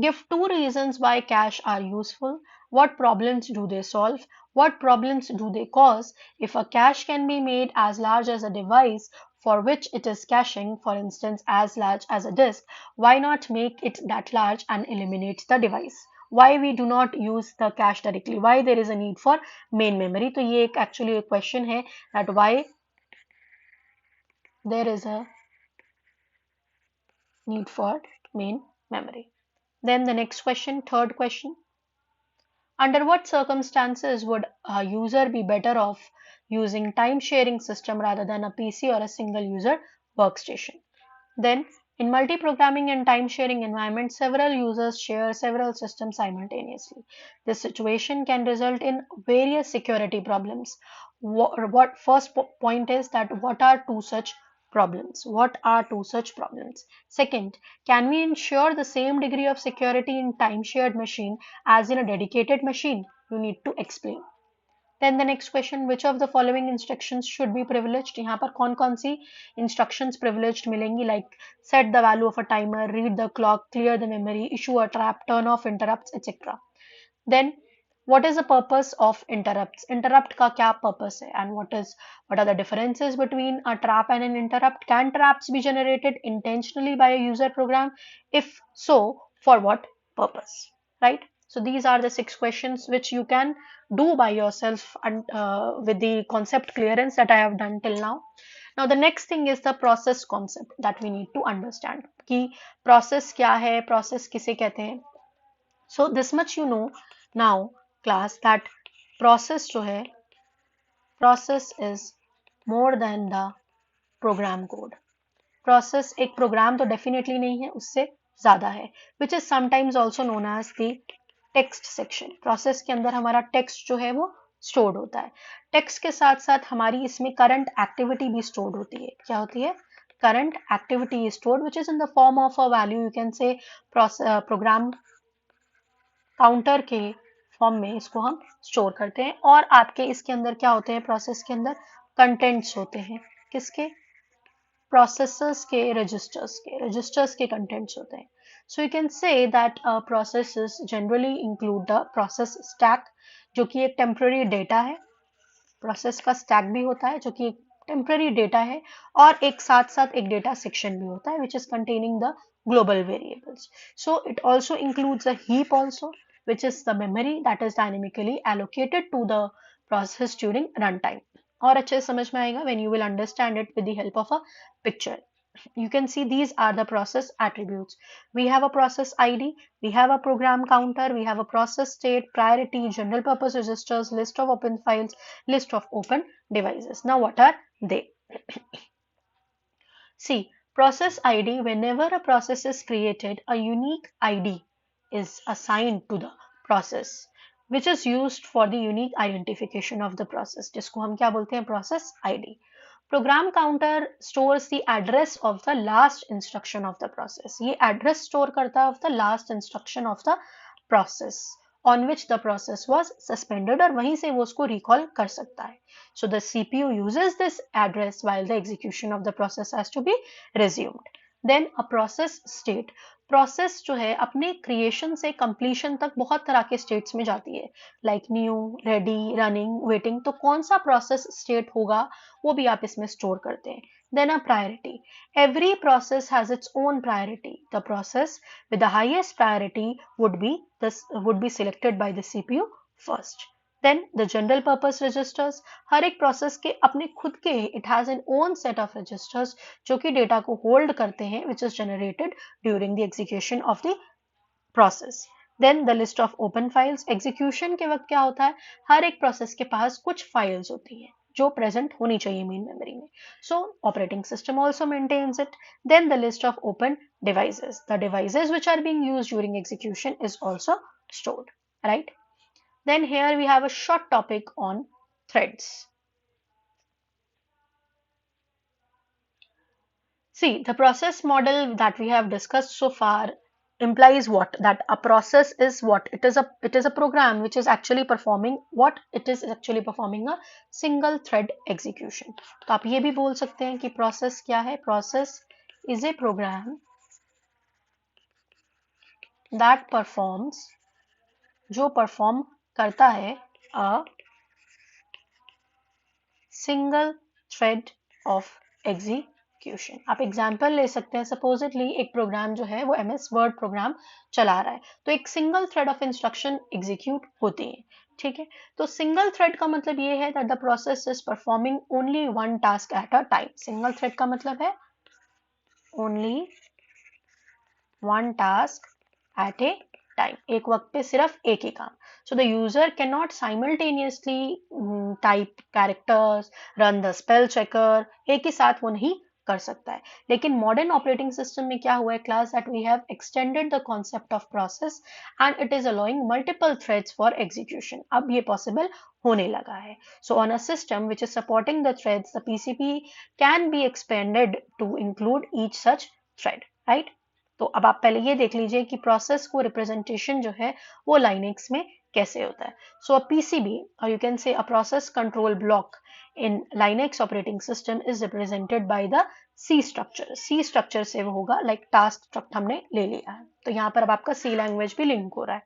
give 2 reasons why cache are useful. What problems do they solve? What problems do they cause? If a cache can be made as large as a device for which it is caching, for instance as large as a disk, why not make it that large and eliminate the device? Why we do not use the cache directly? Why there is a need for main memory? तो ये एक actually a question है that why there is a need for main memory. Then the next question, third question. Under what circumstances would a user be better off using time sharing system rather than a PC or a single user workstation? Then, in multi-programming and time-sharing environments, several users share several systems simultaneously. This situation can result in various security problems. What first point is that what are two such problems? What are two such problems? Second, can we ensure the same degree of security in time-shared machine as in a dedicated machine? You need to explain. Then the next question, which of the following instructions should be privileged? यहाँ पर कौन कौन सी instructions privileged मिलेंगी, like set the value of a timer, read the clock, clear the memory, issue a trap, turn off interrupts, etc. Then what is the purpose of interrupts? Interrupt का क्या purpose है, and what are the differences between a trap and an interrupt? Can traps be generated intentionally by a user program? If so, for what purpose? Right? So these are the 6 questions which you can do by yourself and with the concept clearance that I have done till now. Now the next thing is the process concept that we need to understand कि process क्या है, process किसे कहते हैं. So this much you know now class that process जो है, process is more than the program code. Process एक program तो definitely नहीं है, उससे ज़्यादा है, which is sometimes also known as the text section. Process के अंदर हमारा text जो है वो stored होता है. Text के साथ साथ हमारी इसमें current activity भी stored होती है. क्या होती है? Current activity is stored, which is in the form of a value. You can say program counter के फॉर्म में इसको हम स्टोर करते हैं. और आपके इसके अंदर क्या होते हैं? प्रोसेस के अंदर कंटेंट्स होते हैं. किसके? प्रोसेसर्स के, रजिस्टर्स के कंटेंट्स होते हैं. So you can say that processes generally include the process stack, जो कि एक टेम्पररी डेटा है. प्रोसेस का स्टैक भी होता है जो कि एक टेम्पररी डेटा है, और एक साथ साथ एक डेटा सेक्शन भी होता है which is containing the global variables. So it also includes a heap also, which is the memory that is dynamically allocated to the process during runtime. और अच्छे से समझ में आएगा when you will understand it with the help of a picture. You can see these are the process attributes. We have a process ID, we have a program counter, we have a process state, priority, general purpose registers, list of open files, list of open devices. Now what are they? See, process ID, whenever a process is created, a unique ID is assigned to the process, which is used for the unique identification of the process, जिसको हम क्या बोलते हैं? Process ID. Program counter stores the address of the last instruction of the process. ये address store करता है of the last instruction of the process on which the process was suspended, और वहीं से वो उसको recall कर सकता है. So the CPU uses this address while the execution of the process has to be resumed. Then a process state. Process जो है अपने creation से completion तक बहुत तरह के states में जाती है, like new, ready, running, waiting. तो कौन सा process state होगा वो भी आप इसमें store करते हैं. Then a priority. Every process has its own priority. The process with the highest priority would be selected by the CPU first. Then the general purpose registers. हर एक process के अपने खुद के it has an own set of registers जो कि data को hold करते हैं, which is generated during the execution of the process. Then the list of open files. Execution के वक्त क्या होता है? हर एक process के पास कुछ files होती हैं जो present होनी चाहिए main memory में. So operating system also maintains it. Then the list of open devices. The devices which are being used during execution is also stored, right? Then here we have a short topic on threads. See, the process model that we have discussed so far implies what? That a process is what? It is a program which is actually performing what? It is actually performing a single thread execution. तो आप ये भी बोल सकते हैं कि process क्या है? Process is a program that performs, जो perform करता है a single thread of execution. आप एग्जाम्पल ले सकते हैं. सपोजिटली एक प्रोग्राम जो है वो MS वर्ड प्रोग्राम चला रहा है, तो एक single thread of instruction execute होती है. ठीक है। तो सिंगल थ्रेड का मतलब ये है that the process is performing only one task at a time. Single thread का मतलब है only one task at A time, एक वक्त पे सिर्फ एक ही काम। So the user can not simultaneously type characters, run the spell checker, एक ही साथ वो नहीं कर सकता है। लेकिन मॉडर्न ऑपरेटिंग सिस्टम में क्या हुआ है class, that we have extended the concept of process and it is allowing multiple threads for execution. अब ये पॉसिबल होने लगा है। So on a system which is supporting the threads, the PCB can be expanded to include each such thread, right. तो अब आप पहले ये देख लीजिए कि प्रोसेस को रिप्रेजेंटेशन जो है वो लाइनेक्स में कैसे होता है। सो अ पीसीबी और you can say a process control block in Linux operating system is represented by the C structure. C structure से वो होगा लाइक टास्क स्ट्रक्चर हमने ले लिया है, तो यहाँ पर अब आपका सी लैंग्वेज भी लिंक हो रहा है।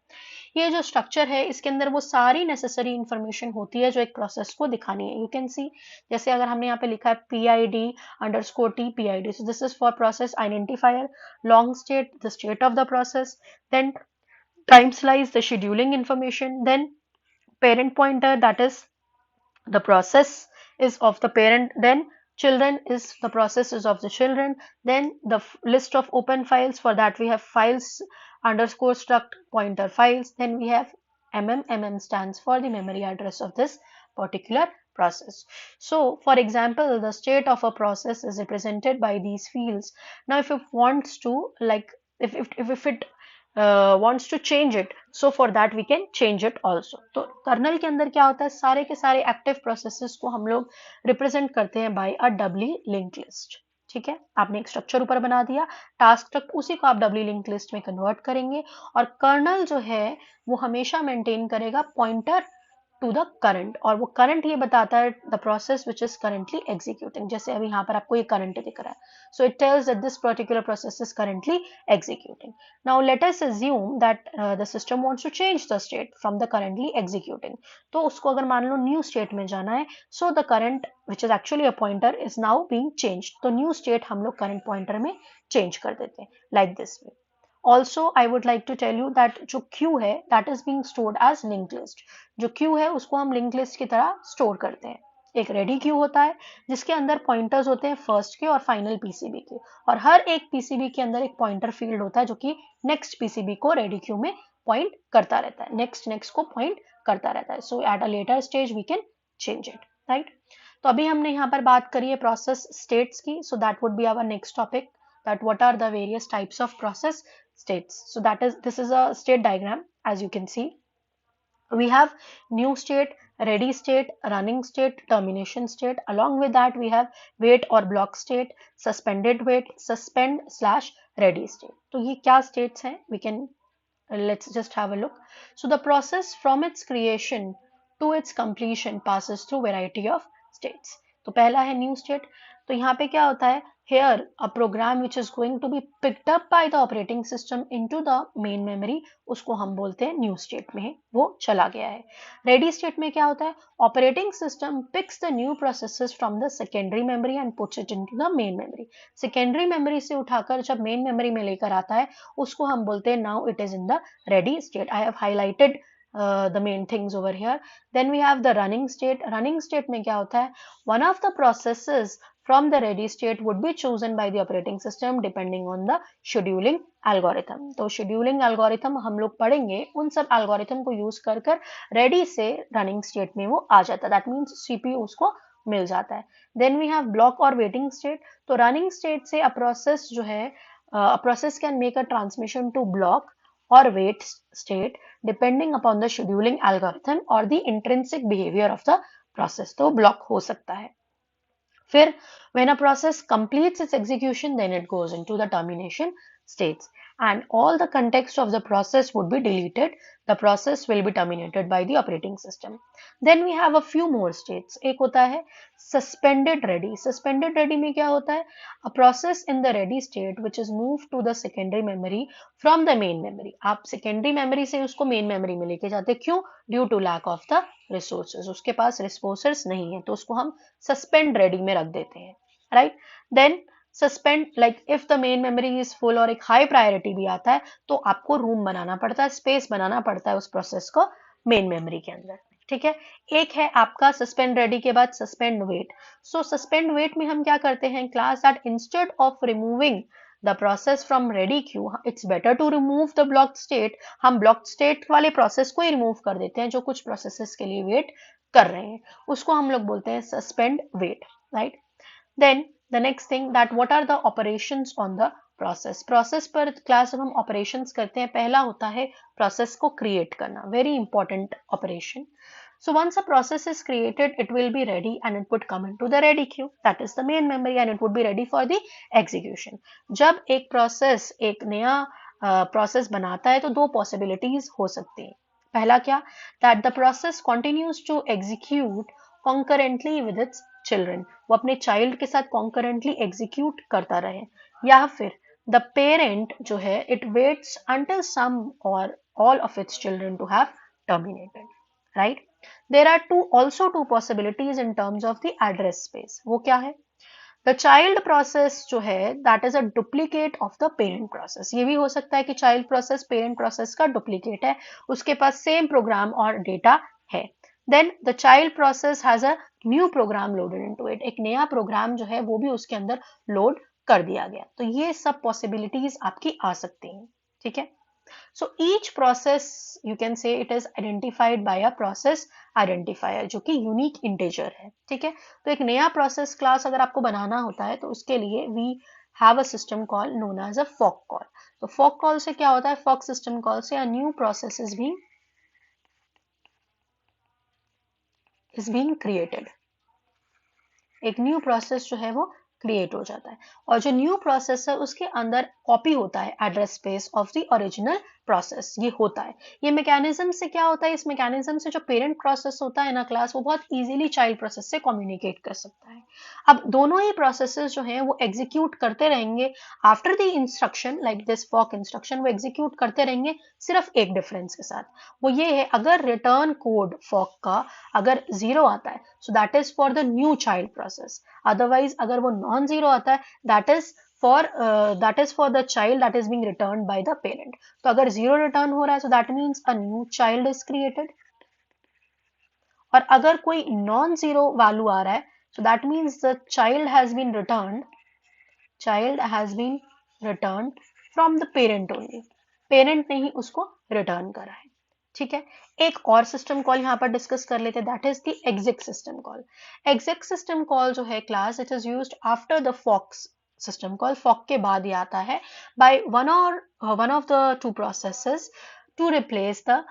ये जो स्ट्रक्चर है इसके अंदर वो सारी नेसेसरी इंफॉर्मेशन होती है जो एक प्रोसेस को दिखानी है। यू कैन सी, जैसे अगर हमने यहाँ पे लिखा है PID underscore T PID, so this is for process identifier, long state the state of the process, then time slice the scheduling information, then parent pointer, that is the process is of the parent, then children is the process is of the children, then the list of open files, for that we have files underscore struct pointer files, then we have mm stands for the memory address of this particular process. So for example, the state of a process is represented by these fields. Now if it wants to, like, if it wants to change it, so for that we can change it also. तो colonel के अंदर क्या होता है, सारे के सारे active processes को हम लोग रिप्रेजेंट करते हैं बाय अ डबली लिंक लिस्ट। ठीक है, आपने एक स्ट्रक्चर ऊपर बना दिया, टास्क तक, उसी को आप डबली लिंक लिस्ट में कन्वर्ट करेंगे और कर्नल जो है वो हमेशा मेंटेन करेगा पॉइंटर टू द करंट, और वो करंट ये बताता है the process which is currently executing. जैसे अभी यहाँ पर आपको ये करंट दिख रहा है, so it tells that this particular process is currently executing. Now let us assume that the system wants to change the state from the currently executing. तो उसको अगर मान लो न्यू स्टेट में जाना है, so the current which is actually a pointer is now being changed. तो new state हम लोग करंट पॉइंटर में चेंज कर देते हैं like this way. Also I would like to tell you that जो queue है that is being stored as linked list. जो queue है उसको हम linked list की तरह स्टोर करते हैं। एक रेडी क्यू होता है जिसके अंदर पॉइंटर्स होते हैं फर्स्ट के और फाइनल पीसीबी के, और हर एक पीसीबी के अंदर एक पॉइंटर फील्ड होता है जो कि नेक्स्ट पीसीबी को रेडी क्यू में पॉइंट करता रहता है, नेक्स्ट को पॉइंट करता रहता है। So at a later stage we can change it, right. तो अभी हमने यहाँ पर बात करी है प्रोसेस स्टेट्स की, so that would be our next topic, that what are the various types of process states. So this is a state diagram. As you can see, we have new state, ready state, running state, termination state. Along with that we have wait or block state, suspended wait, suspend slash ready state. तो ये क्या states हैं, we can let's just have a look. So the process from its creation to its completion passes through variety of states. तो पहला है new state. तो यहाँ पे क्या होता है, here a program which is going to be picked up by the operating system into the main memory, उसको हम बोलते हैं new state में वो चला गया है। ready state में क्या होता है, operating system picks the new processes from the secondary memory and puts it into the main memory. secondary memory से उठाकर जब main memory में लेकर आता है उसको हम बोलते हैं now it is in the ready state. I have highlighted the main things over here. Then we have the running state. running state में क्या होता है, one of the processes from the ready state would be chosen by the operating system depending on the scheduling algorithm. तो scheduling algorithm हम लोग पढ़ेंगे, उन सब algorithm को use कर कर ready से running state में वो आ जाता है, that means CPU उसको मिल जाता है। Then we have block or waiting state. तो running state से a process जो है a process can make a transmission to block or wait state depending upon the scheduling algorithm or the intrinsic behavior of the process. तो block हो सकता है। फिर when a process completes its execution, then it goes into the termination states and all the context of the process would be deleted. The process will be terminated by the operating system. Then we have a few more states. एक होता है suspended ready. Suspended ready में क्या होता है, a process in the ready state which is moved to the secondary memory from the main memory. आप secondary memory से उसको main memory में लेके जाते, क्यों, due to lack of the resources. उसके पास resources नहीं है तो उसको हम suspend ready में रख देते हैं, right. Then suspend, like if the main memory is full और एक high priority भी आता है तो आपको room बनाना पड़ता है, space बनाना पड़ता है उस process को मेन मेमोरी के अंदर, ठीक है। एक है आपका सस्पेंड रेडी के बाद suspend wait. So suspend wait में हम क्या करते हैं class, that instead of removing the process from ready queue, it's better to remove the blocked state. हम ब्लॉक्ड स्टेट वाले प्रोसेस को ही रिमूव कर देते हैं जो कुछ प्रोसेसेस के लिए वेट कर रहे हैं, उसको हम लोग बोलते हैं suspend wait, right. Then the next thing, that what are the operations on the process. Process पर क्लास जब हम ऑपरेशंस करते हैं, पहला होता है प्रोसेस को क्रिएट करना, very important operation. So once a process is created, it will be ready and it would come into the ready queue. That is the main memory and it would be ready for the execution. जब एक process एक नया process बनाता है तो दो possibilities हो सकती हैं। पहला क्या, that the process continues to execute concurrently with its children. वो अपने child के साथ concurrently execute करता रहे, या फिर the parent जो है it waits until some or all of its children to have terminated, right? There are also two possibilities in terms of the address space. वो क्या है, the child process जो है that is a duplicate of the parent process. ये भी हो सकता है कि child process parent process का duplicate है, उसके पास same program और data है। Then the child process has a new program loaded into it. एक नया program जो है वो भी उसके अंदर load कर दिया गया। तो ये सब possibilities आपकी आ सकती हैं, ठीक है। So each process you can say it is identified by a process identifier जो कि unique integer है, ठीक है। तो एक नया process class अगर आपको बनाना होता है तो उसके लिए we have a system call known as a fork call. तो fork call से क्या होता है, fork system call से a new process is being created. एक न्यू प्रोसेस जो है वो क्रिएट हो जाता है, और जो न्यू प्रोसेस है उसके अंदर कॉपी होता है address space of the original process, ये होता है। ये मैकेनिज्म से क्या होता है, इस मैकेनिज्म से जो पेरेंट प्रोसेस होता है ना क्लास, वो बहुत इजीली चाइल्ड प्रोसेस से कम्युनिकेट कर सकता है। अब दोनों ही प्रोसेसेस जो हैं वो एग्जीक्यूट करते रहेंगे after the instruction, like this fork instruction, वो एग्जीक्यूट करते रहेंगे, सिर्फ एक डिफरेंस के साथ, वो ये है अगर रिटर्न कोड फॉक का अगर 0 आता है, so that is for the new child process. Otherwise अगर वो नॉन जीरो आता है, that is for the child that is being return by the parent. तो अगर 0 रिटर्न हो रहा है, so that means a new child is created, और अगर कोई नॉन जीरो वैल्यू आ रहा है, so that means the child has been return from the parent only, parent ने ही उसको रिटर्न करा है, ठीक है। एक और सिस्टम कॉल यहाँ पर डिस्कस कर लेते हैं, that is the exec system call. exec system call जो है class, it is used after the forks system call, fork के बाद ये आता है, by one of the two processes to replace the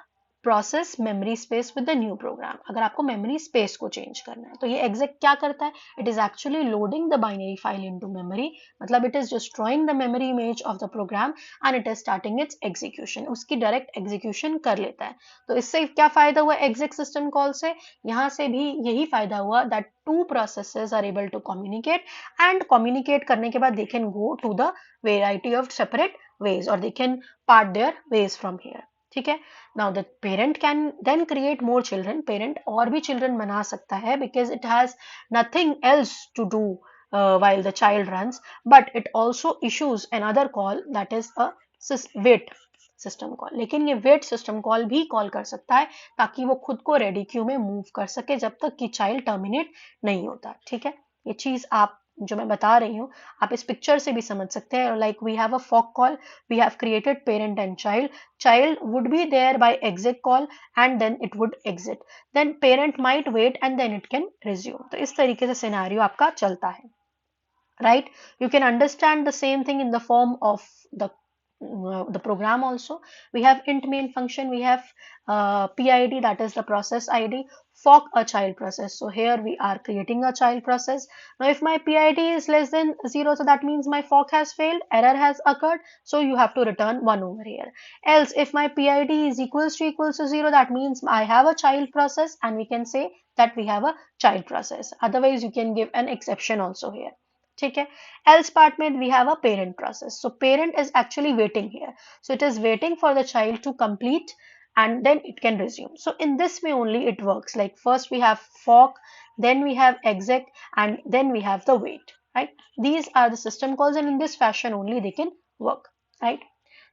process memory space with the new program. अगर आपको memory space को चेंज करना है तो ये एग्जैक्ट क्या करता है, it is actually loading the binary file into memory, मतलब it is destroying the memory image of the program and it is starting its execution, उसकी डायरेक्ट एग्जीक्यूशन कर लेता है। तो इससे क्या फायदा हुआ एग्जैक्ट सिस्टम कॉल से, यहाँ से भी यही फायदा हुआ that two processes are able to communicate, and communicate करने के बाद they can go to the variety of separate ways, और they can part their ways from here, ठीक है। Now the parent can then create more children, parent और भी children बना सकता है, because it has nothing else to do while the child runs, but it also issues another call that is a wait system call। लेकिन ये wait system call भी call कर सकता है ताकि वो खुद को रेडी क्यू में मूव कर सके जब तक कि चाइल्ड टर्मिनेट नहीं होता, ठीक है। ये चीज आप जो मैं बता रही हूँ आप इस पिक्चर से भी समझ सकते हैं, like we have a fork call, we have created parent and child would be there by exit call and then it would exit, then parent might wait and then it can resume। तो इस तरीके से scenario आपका चलता है, right? You can understand the same thing in the form of the program also. We have int main function, we have PID, that is the process ID, fork a child process. So here we are creating a child process. Now if my PID is less than 0, so that means my fork has failed, error has occurred, so you have to return 1 over here. Else if my PID is equals to 0, that means I have a child process and we can say that we have a child process. Otherwise you can give an exception also here, ठीक है। else part में we have a parent process, so parent is actually waiting here, so it is waiting for the child to complete and then it can resume। So in this way only it works, like first we have fork, then we have exec, and then we have the wait, right? These are the system calls and in this fashion only they can work, right?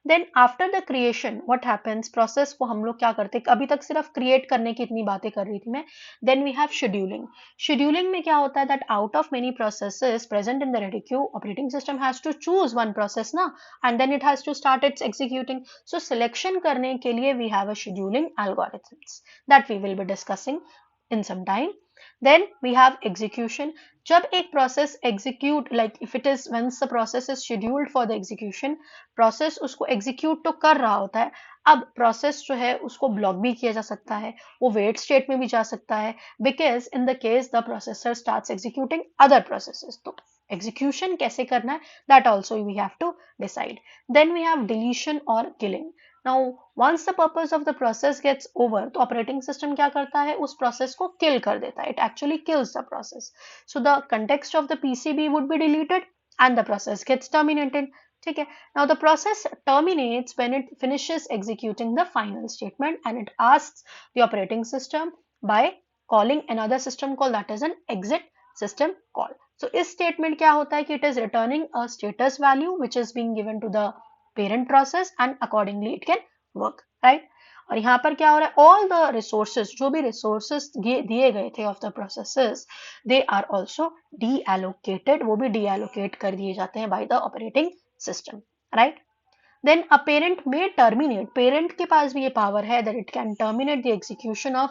Then after the creation what happens, process को हम लोग क्या करते हैं, अभी तक सिर्फ create करने की इतनी बातें कर रही थी मैं. Then we have scheduling. Scheduling में क्या होता है that out of many processes present in the ready queue, operating system has to choose one process ना, and then it has to start its executing. So selection करने के लिए we have a scheduling algorithms that we will be discussing in some time. Then we have execution. जब एक process execute, like if it is once the process is scheduled for the execution, process उसको execute तो कर रहा होता है. अब process जो है उसको block भी किया जा सकता है, वो wait state में भी जा सकता है, because in the case the processor starts executing other processes. तो execution कैसे करना है, that also we have to decide. Then we have deletion or killing. Now once the purpose of the process gets over, तो operating system क्या करता है, उस process को kill कर देता है. It actually kills the process. So the context of the PCB would be deleted and the process gets terminated. ठीक है. Now the process terminates when it finishes executing the final statement and it asks the operating system by calling another system call, that is an exit system call. So इस statement क्या होता है कि it is returning a status value which is being given to the parent process and accordingly it can work, right? और यहाँ पर क्या हो रहा है, all the resources, जो भी resources दिए गए थे of the processes, they are also deallocated, वो भी deallocate कर दिए जाते हैं by the operating system, right? Then a parent may terminate, parent के पास भी ये power है that it can terminate the execution of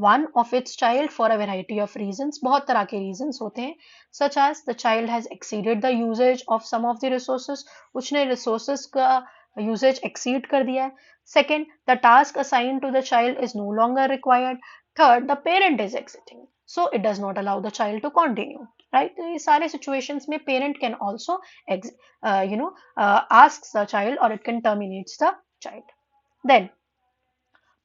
one of its child for a variety of reasons. बहुत तरह के reasons होते हैं, such as the child has exceeded the usage of some of the resources, उसने resources का usage exceed कर दिया है. Second, the task assigned to the child is no longer required. Third, the parent is exiting, so it does not allow the child to continue. Right? तो ये सारे situations में parent can also asks the child or it can terminates the child. Then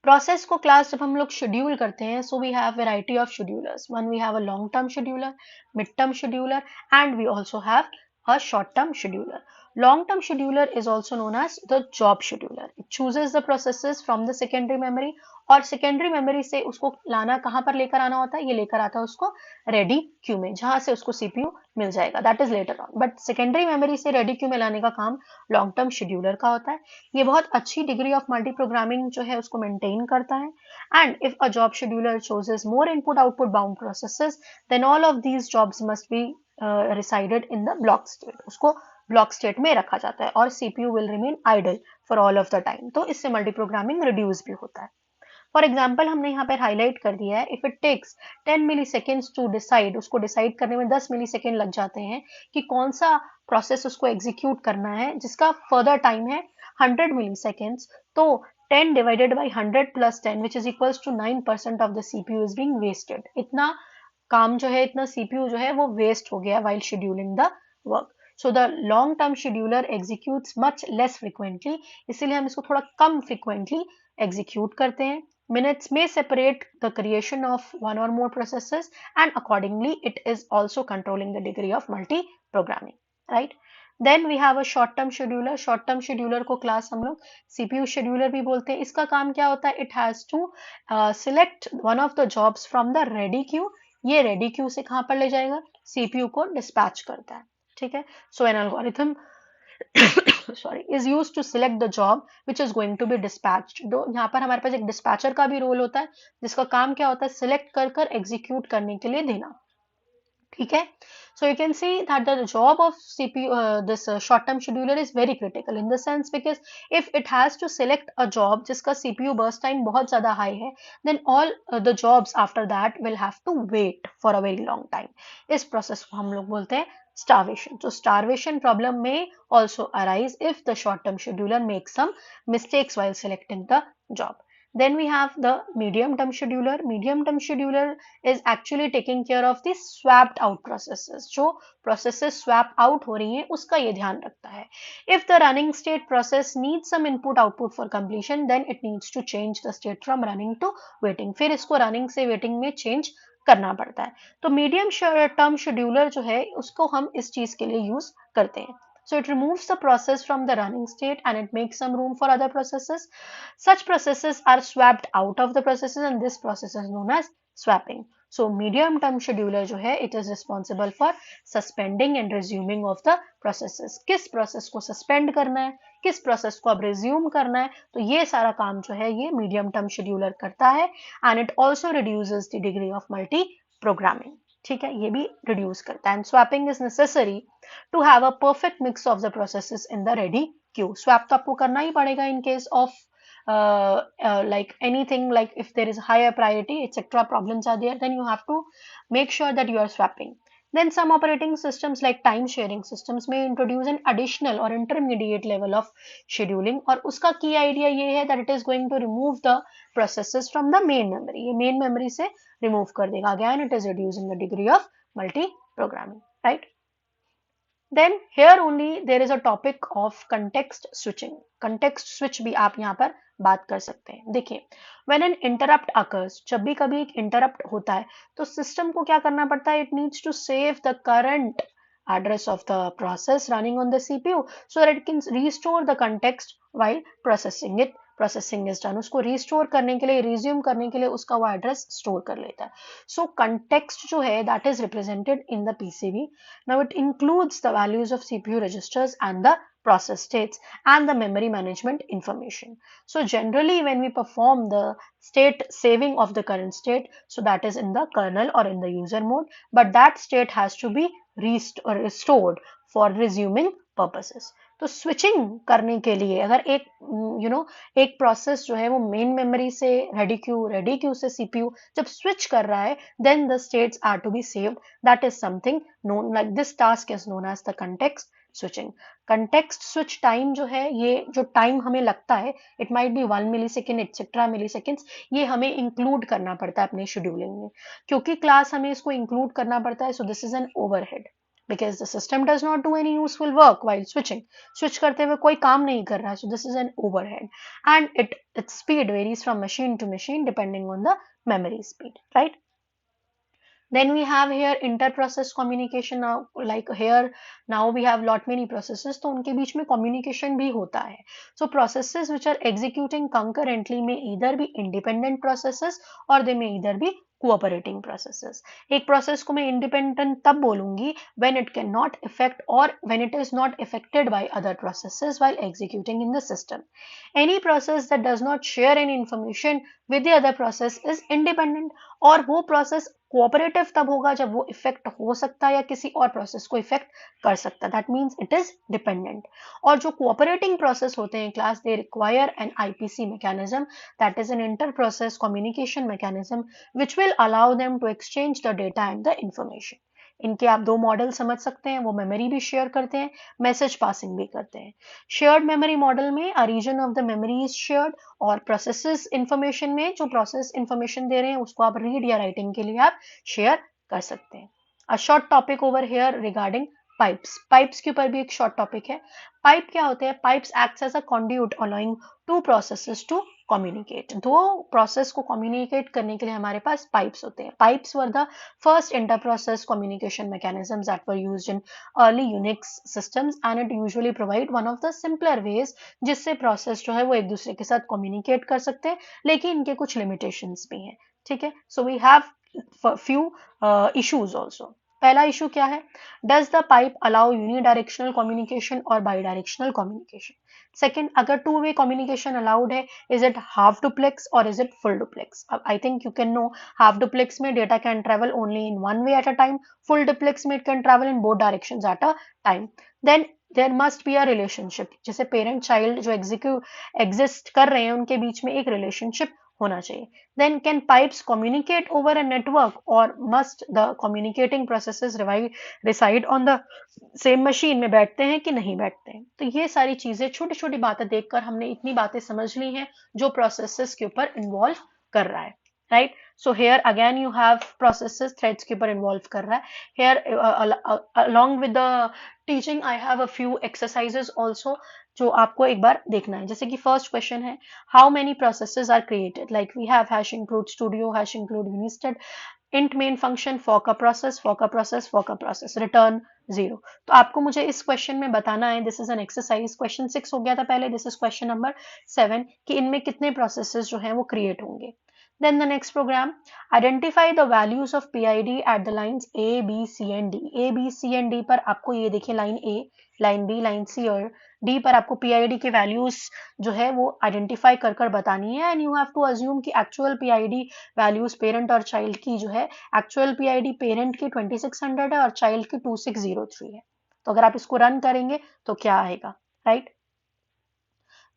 process को class जब हम लोग schedule करते हैं, so we have variety of schedulers. One, we have a long term scheduler, mid term scheduler, and we also have a short term scheduler. Long term scheduler is also known as the job scheduler. It chooses the processes from the secondary memory और secondary memory से उसको लाना कहाँ पर लेकर आना होता है, ये लेकर आता है उसको ready queue में, जहाँ से उसको CPU मिल जाएगा, that is later on. But secondary memory से ready queue में लाने का काम long term scheduler का होता है. ये बहुत अच्छी degree of multi-programming जो है उसको maintain करता है. And if a job scheduler chooses more input-output bound processes, then all of these jobs must be resided in the block state. उसको block state में रखा जाता है और CPU will remain idle for all of the time. तो इससे multi-programming reduce भी होता है. फॉर एग्जाम्पल हमने यहाँ पर हाईलाइट कर दिया है, if it takes 10 milliseconds to decide, उसको डिसाइड करने में 10 मिली सेकेंड लग जाते हैं कि कौन सा प्रोसेस उसको एग्जीक्यूट करना है, जिसका फर्दर टाइम है 100 मिली सेकेंड्स, तो 10 divided by 100 plus 10 which is equals to 9% of the CPU is being wasted. इतना काम जो है, इतना सीपीयू जो है वो वेस्ट हो गया while scheduling the work. So the long term scheduler executes much less frequently, इसीलिए हम इसको थोड़ा कम frequently execute करते हैं. Minutes may separate the creation of one or more processes and accordingly it is also controlling the degree of multi-programming, right? Then we have a short term scheduler. Short term scheduler को class हम लोग CPU scheduler भी बोलते हैं. इसका काम क्या होता है, it has to select one of the jobs from the ready queue. ये ready queue से कहाँ पर ले जाएगा, CPU को dispatch करता है. ठीक है. So an algorithm is used to select the job which is going to be dispatched. तो यहाँ पर हमारे पास एक dispatcher का भी रोल होता है, जिसका काम क्या होता है, select कर कर execute करने के लिए देना. ठीक है. So you can see that the job of CPU, this short-term scheduler is very critical in the sense because if it has to select a job जिसका CPU burst time बहुत ज़्यादा high है, then all the jobs after that will have to wait for a very long time. इस process को हम लोग बोलते हैं starvation. So starvation problem may also arise if the short-term scheduler makes some mistakes while selecting the job. Then we have the medium-term scheduler. Medium-term scheduler is actually taking care of the swapped out processes. जो processes swap out हो रही हैं, उसका ये ध्यान रखता है. If the running state process needs some input-output for completion, then it needs to change the state from running to waiting. फिर इसको running से waiting में change करना पड़ता है. तो मीडियम टर्म शेड्यूलर जो है उसको हम इस चीज के लिए यूज करते हैं. So it removes the process from the running state and it makes some room for other processes. Such processes are swapped out of the processes and this process is known as swapping. So medium term scheduler जो है it is responsible for suspending and resuming of the processes, किस process को suspend करना है, किस process को अब resume करना है, तो ये सारा काम जो है ये मीडियम टर्म शेड्यूलर करता है and it also reduces the degree of multiprogramming, ठीक है, ये भी रिड्यूस करता है। And swapping is necessary to have a perfect mix of the processes in the ready queue. Swap तो आपको करना ही पड़ेगा in case of like anything, like if there is higher priority etc problems are there, then you have to make sure that you are swapping. Then some operating systems like time sharing systems may introduce an additional or intermediate level of scheduling, और उसका key idea ये है that it is going to remove the processes from the main memory, ये main memory से remove कर देगा, again it is reducing the degree of multi programming, right? Then here only there is a topic of context switching. Context switch भी आप यहाँ पर बात कर सकते हैं। देखिए, when an interrupt occurs, जब भी कभी एक interrupt होता है तो system को क्या करना पड़ता है, it needs to save the current address of the process running on the CPU so that it can restore the context while processing it. Processing is done, उसको रिस्टोर करने के लिए, रिज्यूम करने के लिए उसका वो एड्रेस स्टोर कर लेता है। सो कंटेक्स्ट जो है that is represented in the PCB. Now it includes the values of CPU registers and the process states and the memory management information. So generally when we perform the state saving of the current state, so that is in the kernel or in the user mode, but that state has to be restored for resuming purposes. तो switching करने के लिए अगर एक एक process जो है वो मेन मेमोरी से रेडी क्यू से सीपीयू जब स्विच कर रहा है, then the states are to be saved, that is something known like this task is known as the context switching. Context switch time जो है, ये जो टाइम हमें लगता है, it might be 1 millisecond etcetera milliseconds, ये हमें इंक्लूड करना पड़ता है अपने शेड्यूलिंग में, क्योंकि क्लास हमें इसको इंक्लूड करना पड़ता है। So this is an overhead because the system does not do any useful work while switching. Switch करते हुए कोई काम नहीं कर रहा है, so this is an overhead, and its speed varies from machine to machine depending on the memory speed, right? Then we have here inter-process communication. Now like here now we have lot many processes, तो उनके बीच में communication भी होता है. So processes which are executing concurrently may either be independent processes or they may either be cooperating processes. एक process को मैं independent तब बोलूंगी when it cannot affect or when it is not affected by other processes while executing in the system. Any process that does not share any information with the other process is independent, और वो process cooperative तब होगा जब वो effect हो सकता है या किसी और प्रोसेस को इफेक्ट कर सकता है, that means it is dependent. और जो कोऑपरेटिंग प्रोसेस होते हैं class, they require an IPC mechanism, that is an inter process communication mechanism which will allow them to exchange the data and the information. इनके आप दो model समझ सकते हैं, वो मेमोरी भी शेयर करते हैं, मैसेज पासिंग भी करते हैं। शेयर्ड मेमोरी मॉडल में a region of the memory is shared, और प्रोसेसेस इंफॉर्मेशन में जो प्रोसेस इंफॉर्मेशन दे रहे हैं उसको आप रीड या राइटिंग के लिए आप शेयर कर सकते हैं। A short topic over here regarding pipes. Pipes के ऊपर भी एक शॉर्ट टॉपिक है। पाइप क्या होते हैं? Pipes acts as a conduit allowing two processes to communicate. दो प्रोसेस को कम्युनिकेट करने के लिए हमारे पास पाइप्स होते हैं। Pipes were the first inter process communication mechanisms that were used in early Unix systems and it usually provide one of the simpler ways जिससे प्रोसेस जो है वो एक दूसरे के साथ कम्युनिकेट कर सकते हैं, लेकिन इनके कुछ लिमिटेशंस भी हैं, ठीक है। So we have few issues also. पहला इशू क्या है? Does the pipe allow unidirectional communication और बाईडायरेक्शनल कम्युनिकेशन? सेकंड, अगर टू वे कम्युनिकेशन अलाउड है, इज इट हाफ डुप्लेक्स और इज इट फुल डुप्लेक्स? अब I think you can know, half duplex में data can travel only in one way at a time, full duplex में it can travel in both directions at a time. Then there must be a relationship, जैसे parent child जो exist कर रहे हैं उनके बीच में एक रिलेशनशिप होना चाहिए। Then can pipes communicate over a network or must the communicating processes reside on the same machine? में बैठते हैं कि नहीं बैठते हैं? तो ये सारी चीजें, छोटी छोटी बातें देखकर हमने इतनी बातें समझ ली हैं जो processes के ऊपर involve कर रहा है, right? So here again you have processes threads के ऊपर involve कर रहा है। Here along with the teaching I have a few exercises also जो आपको एक बार देखना है। जैसे कि फर्स्ट क्वेश्चन है, how many processes are created? Like we have hash include studio, hash include unistd, int main function, for process, return 0। तो आपको मुझे इस क्वेश्चन में बताना है, this is an exercise, question 6 हो गया था पहले, दिस इज क्वेश्चन नंबर 7, कि इनमें कितने प्रोसेसेस जो हैं वो क्रिएट होंगे। Then the next program, identify the values of PID at the lines A, B, C and D. A, B, C and D पर आपको ये देखिए line A, line B, line C और D पर आपको PID के values जो है वो आइडेंटिफाई कर कर बतानी है and you have to assume कि एक्चुअल PID वैल्यूज पेरेंट और चाइल्ड की जो है एक्चुअल PID पेरेंट की 2600 है और चाइल्ड की 2603 है. तो अगर आप इसको रन करेंगे तो क्या आएगा, right?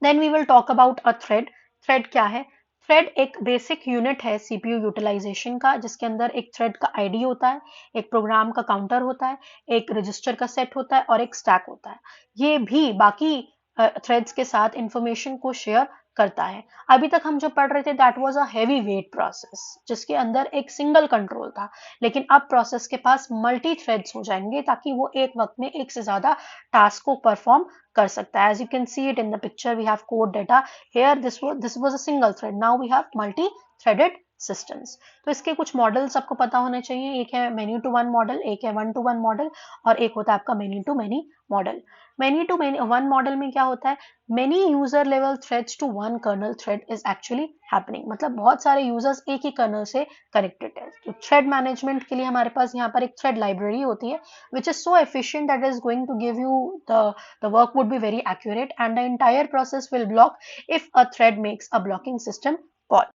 Then we will talk about a thread. Thread क्या है? थ्रेड एक बेसिक यूनिट है सीपीयू यूटिलाइजेशन का, जिसके अंदर एक थ्रेड का आईडी होता है, एक प्रोग्राम का काउंटर होता है, एक रजिस्टर का सेट होता है और एक स्टैक होता है. ये भी बाकी थ्रेड्स के साथ इंफॉर्मेशन को शेयर करता है. अभी तक हम जो पढ़ रहे थे that was a heavy weight process जिसके अंदर एक सिंगल कंट्रोल था, लेकिन अब प्रोसेस के पास मल्टी थ्रेड्स हो जाएंगे ताकि वो एक वक्त में एक से ज्यादा टास्क को परफॉर्म कर सकता है. As you can see it in the picture, we have code data. Here this was a single thread. Now we have multi-threaded systems. तो इसके कुछ मॉडल्स आपको पता होने चाहिए. एक है मेनी टू वन मॉडल, एक है वन टू वन मॉडल और एक होता है आपका many to many model. Many to many one model में क्या होता है? Many user level threads to one kernel thread is actually happening. मतलब बहुत सारे यूजर्स एक ही कर्नल से कनेक्टेड है. तो थ्रेड मैनेजमेंट के लिए हमारे पास यहाँ पर एक थ्रेड लाइब्रेरी होती है which is so efficient that is going to give you the work would be very accurate and the entire process will block if a thread makes a blocking system call.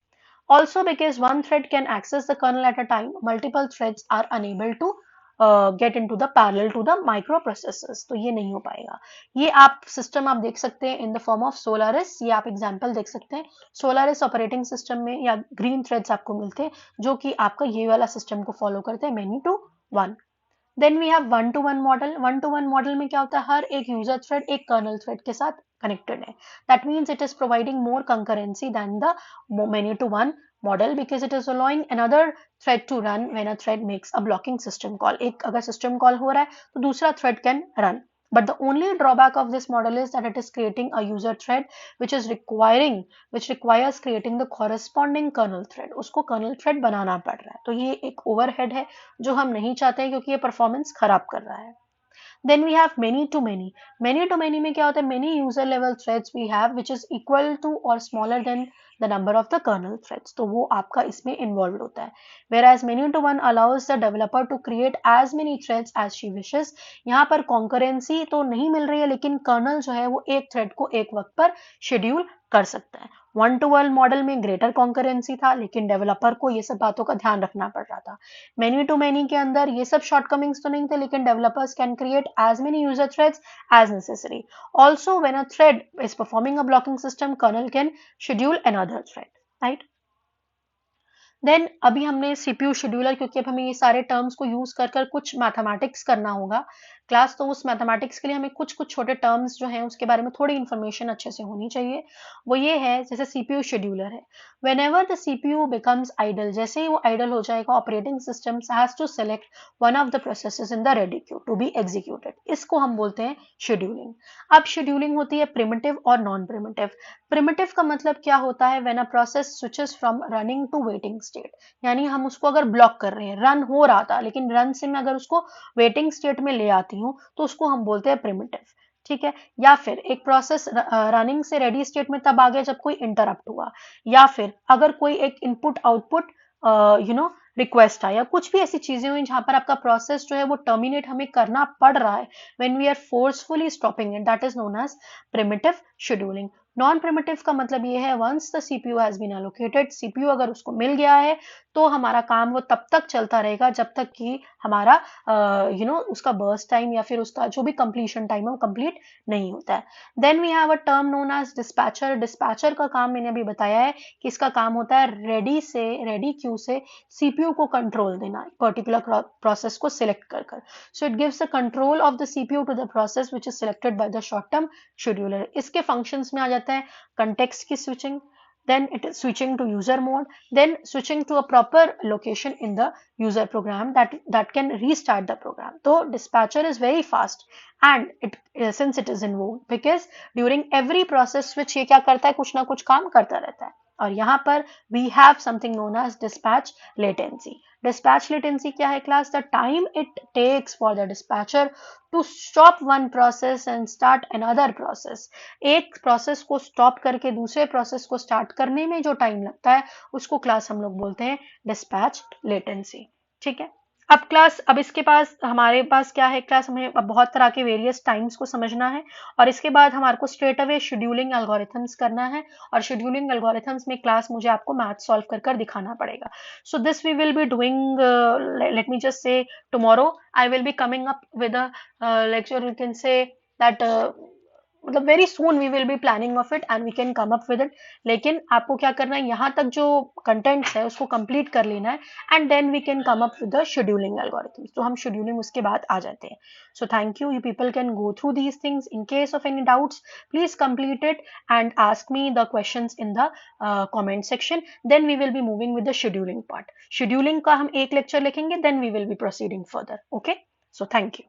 Also, because one thread can access the kernel at a time, multiple threads are unable to get into the parallel to the microprocessors. तो ये नहीं हो पाएगा. ये आप system आप देख सकते हैं in the form of Solaris. ये आप एग्जांपल देख सकते हैं. सोलारिस ऑपरेटिंग सिस्टम में या ग्रीन थ्रेड्स आपको मिलते हैं जो कि आपका ये वाला सिस्टम को फॉलो करते हैं, many to one. Then we have one to one model. One to one model में क्या होता है? हर एक यूजर थ्रेड एक कर्नल थ्रेड के साथ कनेक्टेड है. That means it is providing more concurrency than the many to one model because it is allowing another thread to run when a thread makes a blocking system call. एक अगर system call हो रहा है तो दूसरा thread can run. But the only drawback of this model is that it is creating a user thread which requires creating the corresponding kernel thread. उसको kernel thread बनाना पड़ रहा है. तो ये एक overhead है जो हम नहीं चाहते हैं क्योंकि ये performance खराब कर रहा है. Then we have many to many. Many to many में क्या होता है? Many user level threads we have which is equal to or smaller than the number of the kernel threads. तो वो आपका इसमें involved होता है. Whereas many to one allows the developer to create as many threads as she wishes. यहाँ पर concurrency तो नहीं मिल रही है लेकिन kernel जो है वो एक thread को एक वक्त पर schedule कर सकता है. वन टू वन मॉडल में ग्रेटर कॉन्करेंसी था लेकिन डेवलपर को ये सब बातों का ध्यान रखना पड़ रहा था. मेनी टू मेनी के अंदर ये सब शॉर्टकमिंग्स तो नहीं थे लेकिन developers can create as many user threads as necessary. Also when a thread is performing a blocking system kernel can schedule another thread, right? Then अभी हमने सीपीयू शेड्यूलर, क्योंकि अब हमें ये सारे टर्म्स को यूज कर कर कुछ मैथमेटिक्स करना होगा क्लास, तो उस मैथमेटिक्स के लिए हमें कुछ कुछ छोटे टर्म्स जो हैं उसके बारे में थोड़ी इन्फॉर्मेशन अच्छे से होनी चाहिए. वो ये है, जैसे सीपीयू शेड्यूलर है, whenever the CPU becomes idle, जैसे ही वो आइडल हो जाएगा operating system has to select one of the processes in the ready queue to be executed. इसको हम बोलते हैं शेड्यूलिंग. अब शेड्यूलिंग होती है प्रिमिटिव और नॉन प्रिमिटिव. प्रिमिटिव का मतलब क्या होता है? When a process switches from running to waiting state, यानी हम उसको अगर ब्लॉक कर रहे हैं, रन हो रहा था लेकिन रन से मैं अगर उसको वेटिंग स्टेट में ले आती हूँ तो उसको हम बोलते हैं प्रिमिटिव. ठीक है. या फिर एक प्रोसेस रनिंग से रेडी स्टेट में तब आ गया जब कोई इंटरप्ट हुआ, या फिर अगर कोई एक इनपुट आउटपुट रिक्वेस्ट आया, कुछ भी ऐसी चीजें हुई जहां पर आपका प्रोसेस जो है वो टर्मिनेट हमें करना पड़ रहा है, when we are forcefully stopping it, that is known as preemptive scheduling. Non preemptive का मतलब ये है, once the CPU has been allocated, CPU अगर उसको मिल गया है तो हमारा काम वो तब तक चलता रहेगा जब तक कि हमारा उसका बर्स्ट टाइम या फिर उसका जो भी कंप्लीशन टाइम है वो कंप्लीट नहीं होता है. Then we have a term known as dispatcher. Dispatcher का काम मैंने अभी बताया है कि इसका काम होता है रेडी क्यू से सीपीयू को कंट्रोल देना, पर्टिकुलर प्रोसेस को सिलेक्ट कर कर. So it gives the control of the CPU to the process which is selected by the short term scheduler. इसके फंक्शंस में आ जाता है context की switching, then it is switching to user mode, then switching to a proper location in the user program that can restart the program. So dispatcher is very fast and since it is in vogue because during every process switch ये क्या करता है, कुछ ना कुछ काम करता रहता है. और यहाँ पर we have something known as dispatch latency. Dispatch latency क्या है class? The time it takes for the dispatcher to stop one process and start another process. एक प्रोसेस को स्टॉप करके दूसरे प्रोसेस को स्टार्ट करने में जो टाइम लगता है उसको क्लास हम लोग बोलते हैं डिस्पैच लेटेंसी. ठीक है. अब इसके पास हमारे पास क्या है क्लास, हमें अब बहुत तरह के वेरियस टाइम्स को समझना है और इसके बाद हमारे को स्ट्रेट अवे शेड्यूलिंग एल्गोरिथम्स करना है और शेड्यूलिंग एल्गोरिथम्स में क्लास मुझे आपको मैथ सॉल्व कर कर दिखाना पड़ेगा. So this we will be doing, let me just say, tomorrow I will be coming up with a lecture, you can say that मतलब very soon we will be planning of it and we can come up with it. लेकिन आपको क्या करना है, यहाँ तक जो contents है उसको कंप्लीट कर लेना है and then we can come up with the scheduling algorithms. तो हम शेड्यूलिंग उसके बाद आ जाते हैं. So thank you. You people can go through these things. In case of any doubts please complete it and ask me the questions in the comment section. Then we will be moving with the scheduling part. Scheduling का हम एक lecture लिखेंगे, then we will be proceeding further. Okay, so thank you.